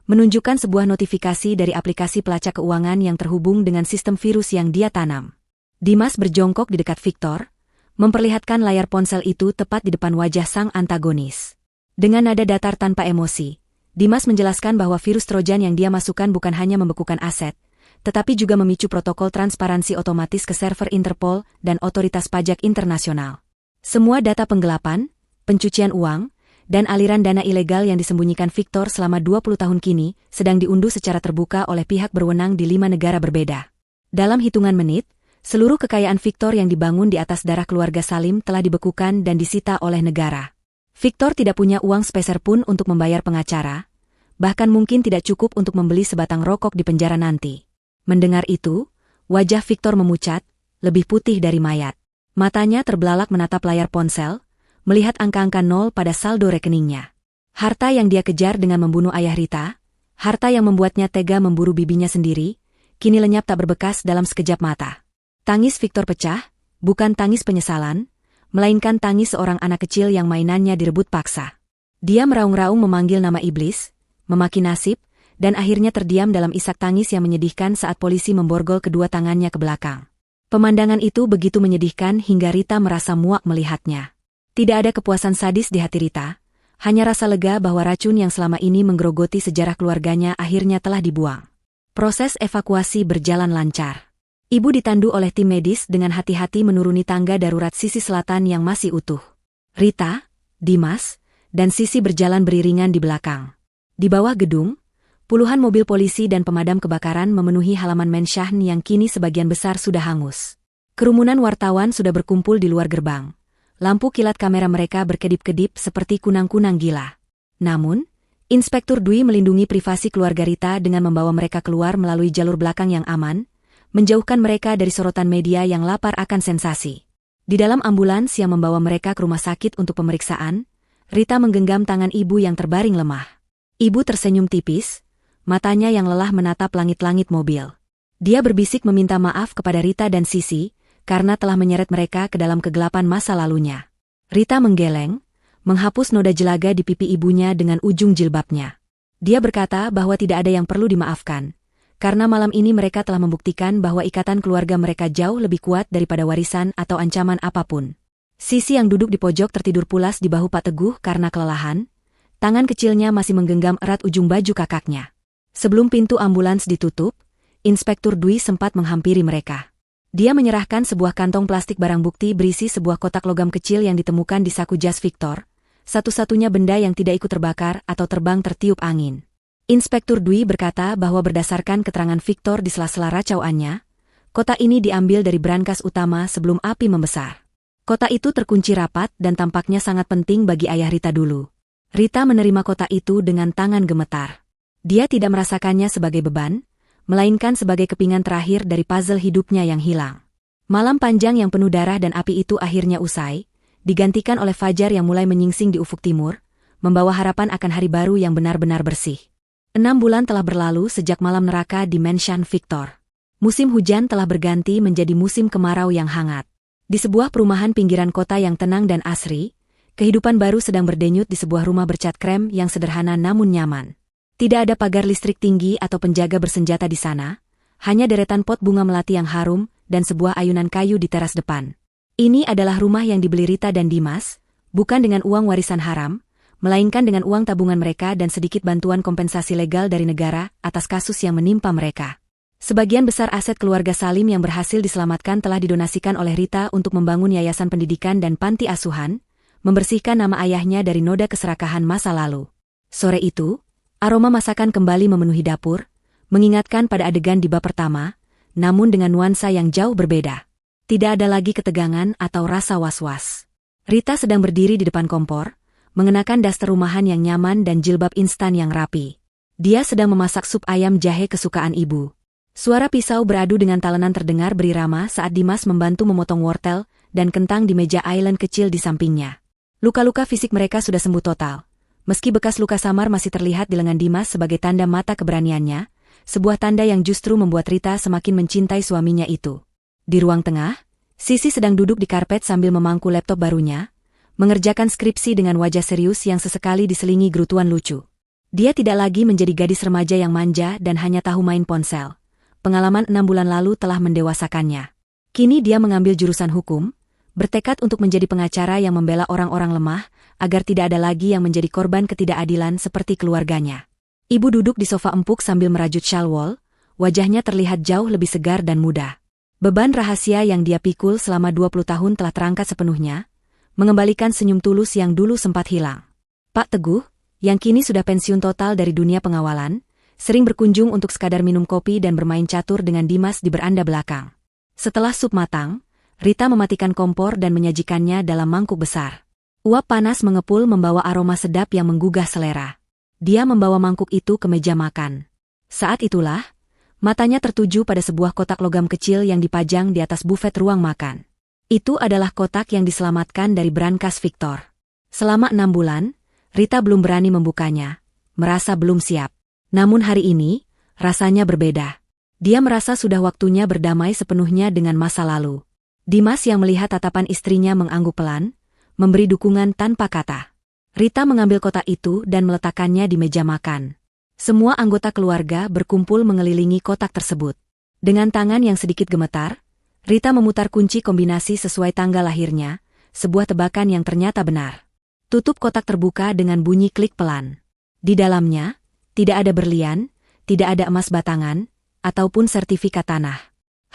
menunjukkan sebuah notifikasi dari aplikasi pelacak keuangan yang terhubung dengan sistem virus yang dia tanam. Dimas berjongkok di dekat Victor, memperlihatkan layar ponsel itu tepat di depan wajah sang antagonis. Dengan nada datar tanpa emosi, Dimas menjelaskan bahwa virus Trojan yang dia masukkan bukan hanya membekukan aset, tetapi juga memicu protokol transparansi otomatis ke server Interpol dan otoritas pajak internasional. Semua data penggelapan, pencucian uang, dan aliran dana ilegal yang disembunyikan Victor selama 20 tahun kini sedang diunduh secara terbuka oleh pihak berwenang di 5 negara berbeda. Dalam hitungan menit, seluruh kekayaan Victor yang dibangun di atas darah keluarga Salim telah dibekukan dan disita oleh negara. Victor tidak punya uang sepeser pun untuk membayar pengacara, bahkan mungkin tidak cukup untuk membeli sebatang rokok di penjara nanti. Mendengar itu, wajah Victor memucat, lebih putih dari mayat. Matanya terbelalak menatap layar ponsel, melihat angka-angka nol pada saldo rekeningnya. Harta yang dia kejar dengan membunuh ayah Rita, harta yang membuatnya tega memburu bibinya sendiri, kini lenyap tak berbekas dalam sekejap mata. Tangis Victor pecah, bukan tangis penyesalan, melainkan tangis seorang anak kecil yang mainannya direbut paksa. Dia meraung-raung memanggil nama iblis, memaki nasib, dan akhirnya terdiam dalam isak tangis yang menyedihkan saat polisi memborgol kedua tangannya ke belakang. Pemandangan itu begitu menyedihkan hingga Rita merasa muak melihatnya. Tidak ada kepuasan sadis di hati Rita, hanya rasa lega bahwa racun yang selama ini menggerogoti sejarah keluarganya akhirnya telah dibuang. Proses evakuasi berjalan lancar. Ibu ditandu oleh tim medis dengan hati-hati menuruni tangga darurat sisi selatan yang masih utuh. Rita, Dimas, dan Sisi berjalan beriringan di belakang. Di bawah gedung, puluhan mobil polisi dan pemadam kebakaran memenuhi halaman Mansion yang kini sebagian besar sudah hangus. Kerumunan wartawan sudah berkumpul di luar gerbang. Lampu kilat kamera mereka berkedip-kedip seperti kunang-kunang gila. Namun, Inspektur Dwi melindungi privasi keluarga Rita dengan membawa mereka keluar melalui jalur belakang yang aman, menjauhkan mereka dari sorotan media yang lapar akan sensasi. Di dalam ambulans yang membawa mereka ke rumah sakit untuk pemeriksaan, Rita menggenggam tangan ibu yang terbaring lemah. Ibu tersenyum tipis, matanya yang lelah menatap langit-langit mobil. Dia berbisik meminta maaf kepada Rita dan Sisi, karena telah menyeret mereka ke dalam kegelapan masa lalunya. Rita menggeleng, menghapus noda jelaga di pipi ibunya dengan ujung jilbabnya. Dia berkata bahwa tidak ada yang perlu dimaafkan, karena malam ini mereka telah membuktikan bahwa ikatan keluarga mereka jauh lebih kuat daripada warisan atau ancaman apapun. Sisi yang duduk di pojok tertidur pulas di bahu Pak Teguh karena kelelahan, tangan kecilnya masih menggenggam erat ujung baju kakaknya. Sebelum pintu ambulans ditutup, Inspektur Dwi sempat menghampiri mereka. Dia menyerahkan sebuah kantong plastik barang bukti berisi sebuah kotak logam kecil yang ditemukan di saku jas Victor, satu-satunya benda yang tidak ikut terbakar atau terbang tertiup angin. Inspektur Dwi berkata bahwa berdasarkan keterangan Victor di sela-sela racauannya, kotak ini diambil dari brankas utama sebelum api membesar. Kotak itu terkunci rapat dan tampaknya sangat penting bagi ayah Rita dulu. Rita menerima kotak itu dengan tangan gemetar. Dia tidak merasakannya sebagai beban, melainkan sebagai kepingan terakhir dari puzzle hidupnya yang hilang. Malam panjang yang penuh darah dan api itu akhirnya usai, digantikan oleh fajar yang mulai menyingsing di ufuk timur, membawa harapan akan hari baru yang benar-benar bersih. 6 bulan telah berlalu sejak malam neraka di Mansion Victor. Musim hujan telah berganti menjadi musim kemarau yang hangat. Di sebuah perumahan pinggiran kota yang tenang dan asri, kehidupan baru sedang berdenyut di sebuah rumah bercat krem yang sederhana namun nyaman. Tidak ada pagar listrik tinggi atau penjaga bersenjata di sana, hanya deretan pot bunga melati yang harum dan sebuah ayunan kayu di teras depan. Ini adalah rumah yang dibeli Rita dan Dimas, bukan dengan uang warisan haram, melainkan dengan uang tabungan mereka dan sedikit bantuan kompensasi legal dari negara atas kasus yang menimpa mereka. Sebagian besar aset keluarga Salim yang berhasil diselamatkan telah didonasikan oleh Rita untuk membangun yayasan pendidikan dan panti asuhan, membersihkan nama ayahnya dari noda keserakahan masa lalu. Sore itu, aroma masakan kembali memenuhi dapur, mengingatkan pada adegan di bab pertama, namun dengan nuansa yang jauh berbeda. Tidak ada lagi ketegangan atau rasa was-was. Rita sedang berdiri di depan kompor, mengenakan daster rumahan yang nyaman dan jilbab instan yang rapi. Dia sedang memasak sup ayam jahe kesukaan ibu. Suara pisau beradu dengan talenan terdengar berirama saat Dimas membantu memotong wortel dan kentang di meja island kecil di sampingnya. Luka-luka fisik mereka sudah sembuh total. Meski bekas luka samar masih terlihat di lengan Dimas sebagai tanda mata keberaniannya, sebuah tanda yang justru membuat Rita semakin mencintai suaminya itu. Di ruang tengah, Sisi sedang duduk di karpet sambil memangku laptop barunya, mengerjakan skripsi dengan wajah serius yang sesekali diselingi gerutuan lucu. Dia tidak lagi menjadi gadis remaja yang manja dan hanya tahu main ponsel. Pengalaman 6 bulan lalu telah mendewasakannya. Kini dia mengambil jurusan hukum, bertekad untuk menjadi pengacara yang membela orang-orang lemah, agar tidak ada lagi yang menjadi korban ketidakadilan seperti keluarganya. Ibu duduk di sofa empuk sambil merajut shawl wol, wajahnya terlihat jauh lebih segar dan muda. Beban rahasia yang dia pikul selama 20 tahun telah terangkat sepenuhnya, mengembalikan senyum tulus yang dulu sempat hilang. Pak Teguh, yang kini sudah pensiun total dari dunia pengawalan, sering berkunjung untuk sekadar minum kopi dan bermain catur dengan Dimas di beranda belakang. Setelah sup matang, Rita mematikan kompor dan menyajikannya dalam mangkuk besar. Uap panas mengepul membawa aroma sedap yang menggugah selera. Dia membawa mangkuk itu ke meja makan. Saat itulah, matanya tertuju pada sebuah kotak logam kecil yang dipajang di atas bufet ruang makan. Itu adalah kotak yang diselamatkan dari brankas Victor. Selama 6 bulan, Rita belum berani membukanya, merasa belum siap. Namun hari ini, rasanya berbeda. Dia merasa sudah waktunya berdamai sepenuhnya dengan masa lalu. Dimas yang melihat tatapan istrinya mengangguk pelan, memberi dukungan tanpa kata. Rita mengambil kotak itu dan meletakkannya di meja makan. Semua anggota keluarga berkumpul mengelilingi kotak tersebut. Dengan tangan yang sedikit gemetar, Rita memutar kunci kombinasi sesuai tanggal lahirnya, sebuah tebakan yang ternyata benar. Tutup kotak terbuka dengan bunyi klik pelan. Di dalamnya, tidak ada berlian, tidak ada emas batangan, ataupun sertifikat tanah.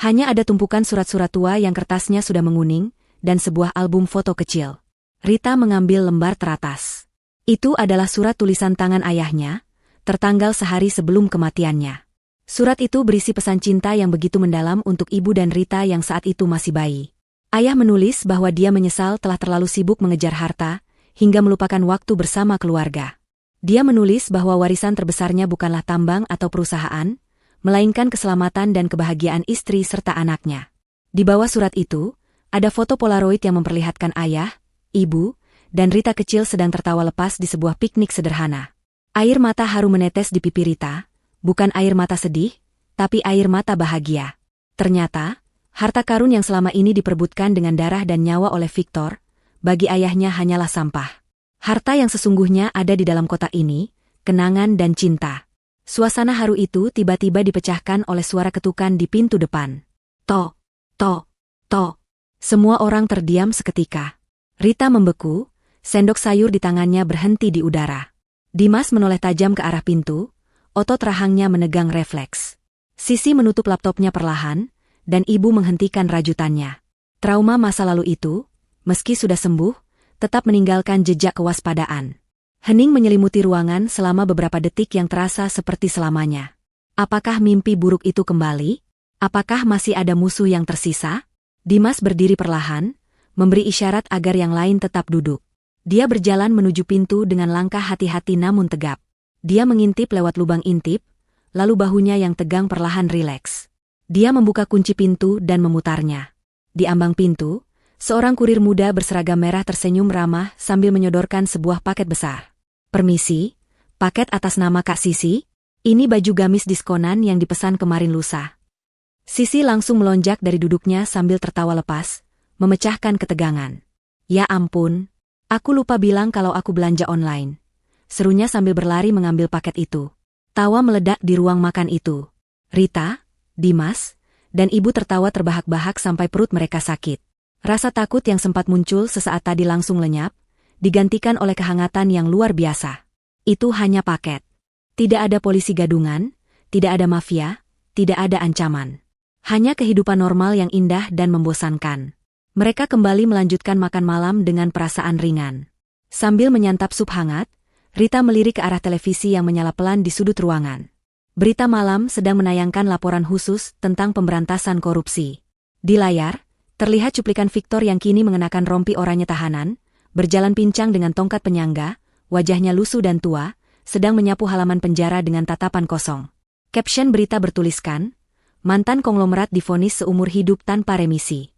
Hanya ada tumpukan surat-surat tua yang kertasnya sudah menguning, dan sebuah album foto kecil. Rita mengambil lembar teratas. Itu adalah surat tulisan tangan ayahnya, tertanggal sehari sebelum kematiannya. Surat itu berisi pesan cinta yang begitu mendalam untuk ibu dan Rita yang saat itu masih bayi. Ayah menulis bahwa dia menyesal telah terlalu sibuk mengejar harta, hingga melupakan waktu bersama keluarga. Dia menulis bahwa warisan terbesarnya bukanlah tambang atau perusahaan, melainkan keselamatan dan kebahagiaan istri serta anaknya. Di bawah surat itu, ada foto Polaroid yang memperlihatkan ayah, ibu, dan Rita kecil sedang tertawa lepas di sebuah piknik sederhana. Air mata haru menetes di pipi Rita, bukan air mata sedih, tapi air mata bahagia. Ternyata, harta karun yang selama ini diperebutkan dengan darah dan nyawa oleh Victor, bagi ayahnya hanyalah sampah. Harta yang sesungguhnya ada di dalam kotak ini, kenangan dan cinta. Suasana haru itu tiba-tiba dipecahkan oleh suara ketukan di pintu depan. Tok, tok, tok. Semua orang terdiam seketika. Rita membeku, sendok sayur di tangannya berhenti di udara. Dimas menoleh tajam ke arah pintu, otot rahangnya menegang refleks. Sisi menutup laptopnya perlahan, dan ibu menghentikan rajutannya. Trauma masa lalu itu, meski sudah sembuh, tetap meninggalkan jejak kewaspadaan. Hening menyelimuti ruangan selama beberapa detik yang terasa seperti selamanya. Apakah mimpi buruk itu kembali? Apakah masih ada musuh yang tersisa? Dimas berdiri perlahan, memberi isyarat agar yang lain tetap duduk. Dia berjalan menuju pintu dengan langkah hati-hati namun tegap. Dia mengintip lewat lubang intip, lalu bahunya yang tegang perlahan rileks. Dia membuka kunci pintu dan memutarnya. Di ambang pintu, seorang kurir muda berseragam merah tersenyum ramah sambil menyodorkan sebuah paket besar. Permisi, paket atas nama Kak Sisi, ini baju gamis diskonan yang dipesan kemarin lusa. Sisi langsung melonjak dari duduknya sambil tertawa lepas, memecahkan ketegangan. Ya ampun, aku lupa bilang kalau aku belanja online. Serunya sambil berlari mengambil paket itu. Tawa meledak di ruang makan itu. Rita, Dimas, dan ibu tertawa terbahak-bahak sampai perut mereka sakit. Rasa takut yang sempat muncul sesaat tadi langsung lenyap, digantikan oleh kehangatan yang luar biasa. Itu hanya paket. Tidak ada polisi gadungan, tidak ada mafia, tidak ada ancaman. Hanya kehidupan normal yang indah dan membosankan. Mereka kembali melanjutkan makan malam dengan perasaan ringan. Sambil menyantap sup hangat, Rita melirik ke arah televisi yang menyala pelan di sudut ruangan. Berita malam sedang menayangkan laporan khusus tentang pemberantasan korupsi. Di layar, terlihat cuplikan Victor yang kini mengenakan rompi oranye tahanan, berjalan pincang dengan tongkat penyangga, wajahnya lusuh dan tua, sedang menyapu halaman penjara dengan tatapan kosong. Caption berita bertuliskan, mantan konglomerat divonis seumur hidup tanpa remisi.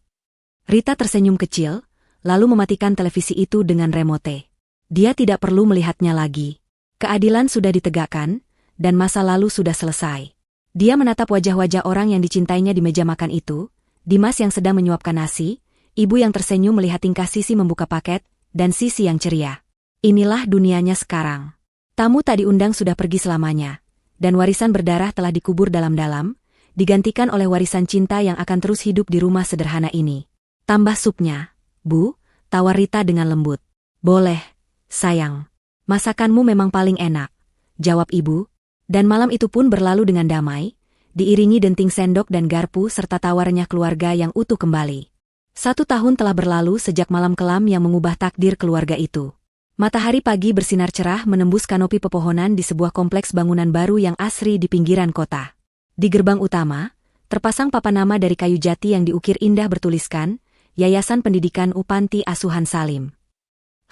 Rita tersenyum kecil, lalu mematikan televisi itu dengan remote. Dia tidak perlu melihatnya lagi. Keadilan sudah ditegakkan, dan masa lalu sudah selesai. Dia menatap wajah-wajah orang yang dicintainya di meja makan itu, Dimas yang sedang menyuapkan nasi, ibu yang tersenyum melihat tingkah Sisi membuka paket, dan Sisi yang ceria. Inilah dunianya sekarang. Tamu tak diundang sudah pergi selamanya, dan warisan berdarah telah dikubur dalam-dalam, digantikan oleh warisan cinta yang akan terus hidup di rumah sederhana ini. Tambah supnya, Bu, tawar Rita dengan lembut. Boleh, sayang. Masakanmu memang paling enak, jawab ibu, dan malam itu pun berlalu dengan damai, diiringi denting sendok dan garpu serta tawarnya keluarga yang utuh kembali. 1 tahun telah berlalu sejak malam kelam yang mengubah takdir keluarga itu. Matahari pagi bersinar cerah menembus kanopi pepohonan di sebuah kompleks bangunan baru yang asri di pinggiran kota. Di gerbang utama, terpasang papan nama dari kayu jati yang diukir indah bertuliskan, Yayasan Pendidikan Panti Asuhan Salim.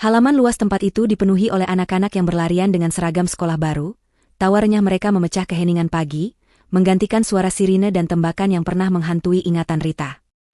Halaman luas tempat itu dipenuhi oleh anak-anak yang berlarian dengan seragam sekolah baru, tawarnya mereka memecah keheningan pagi, menggantikan suara sirine dan tembakan yang pernah menghantui ingatan Rita.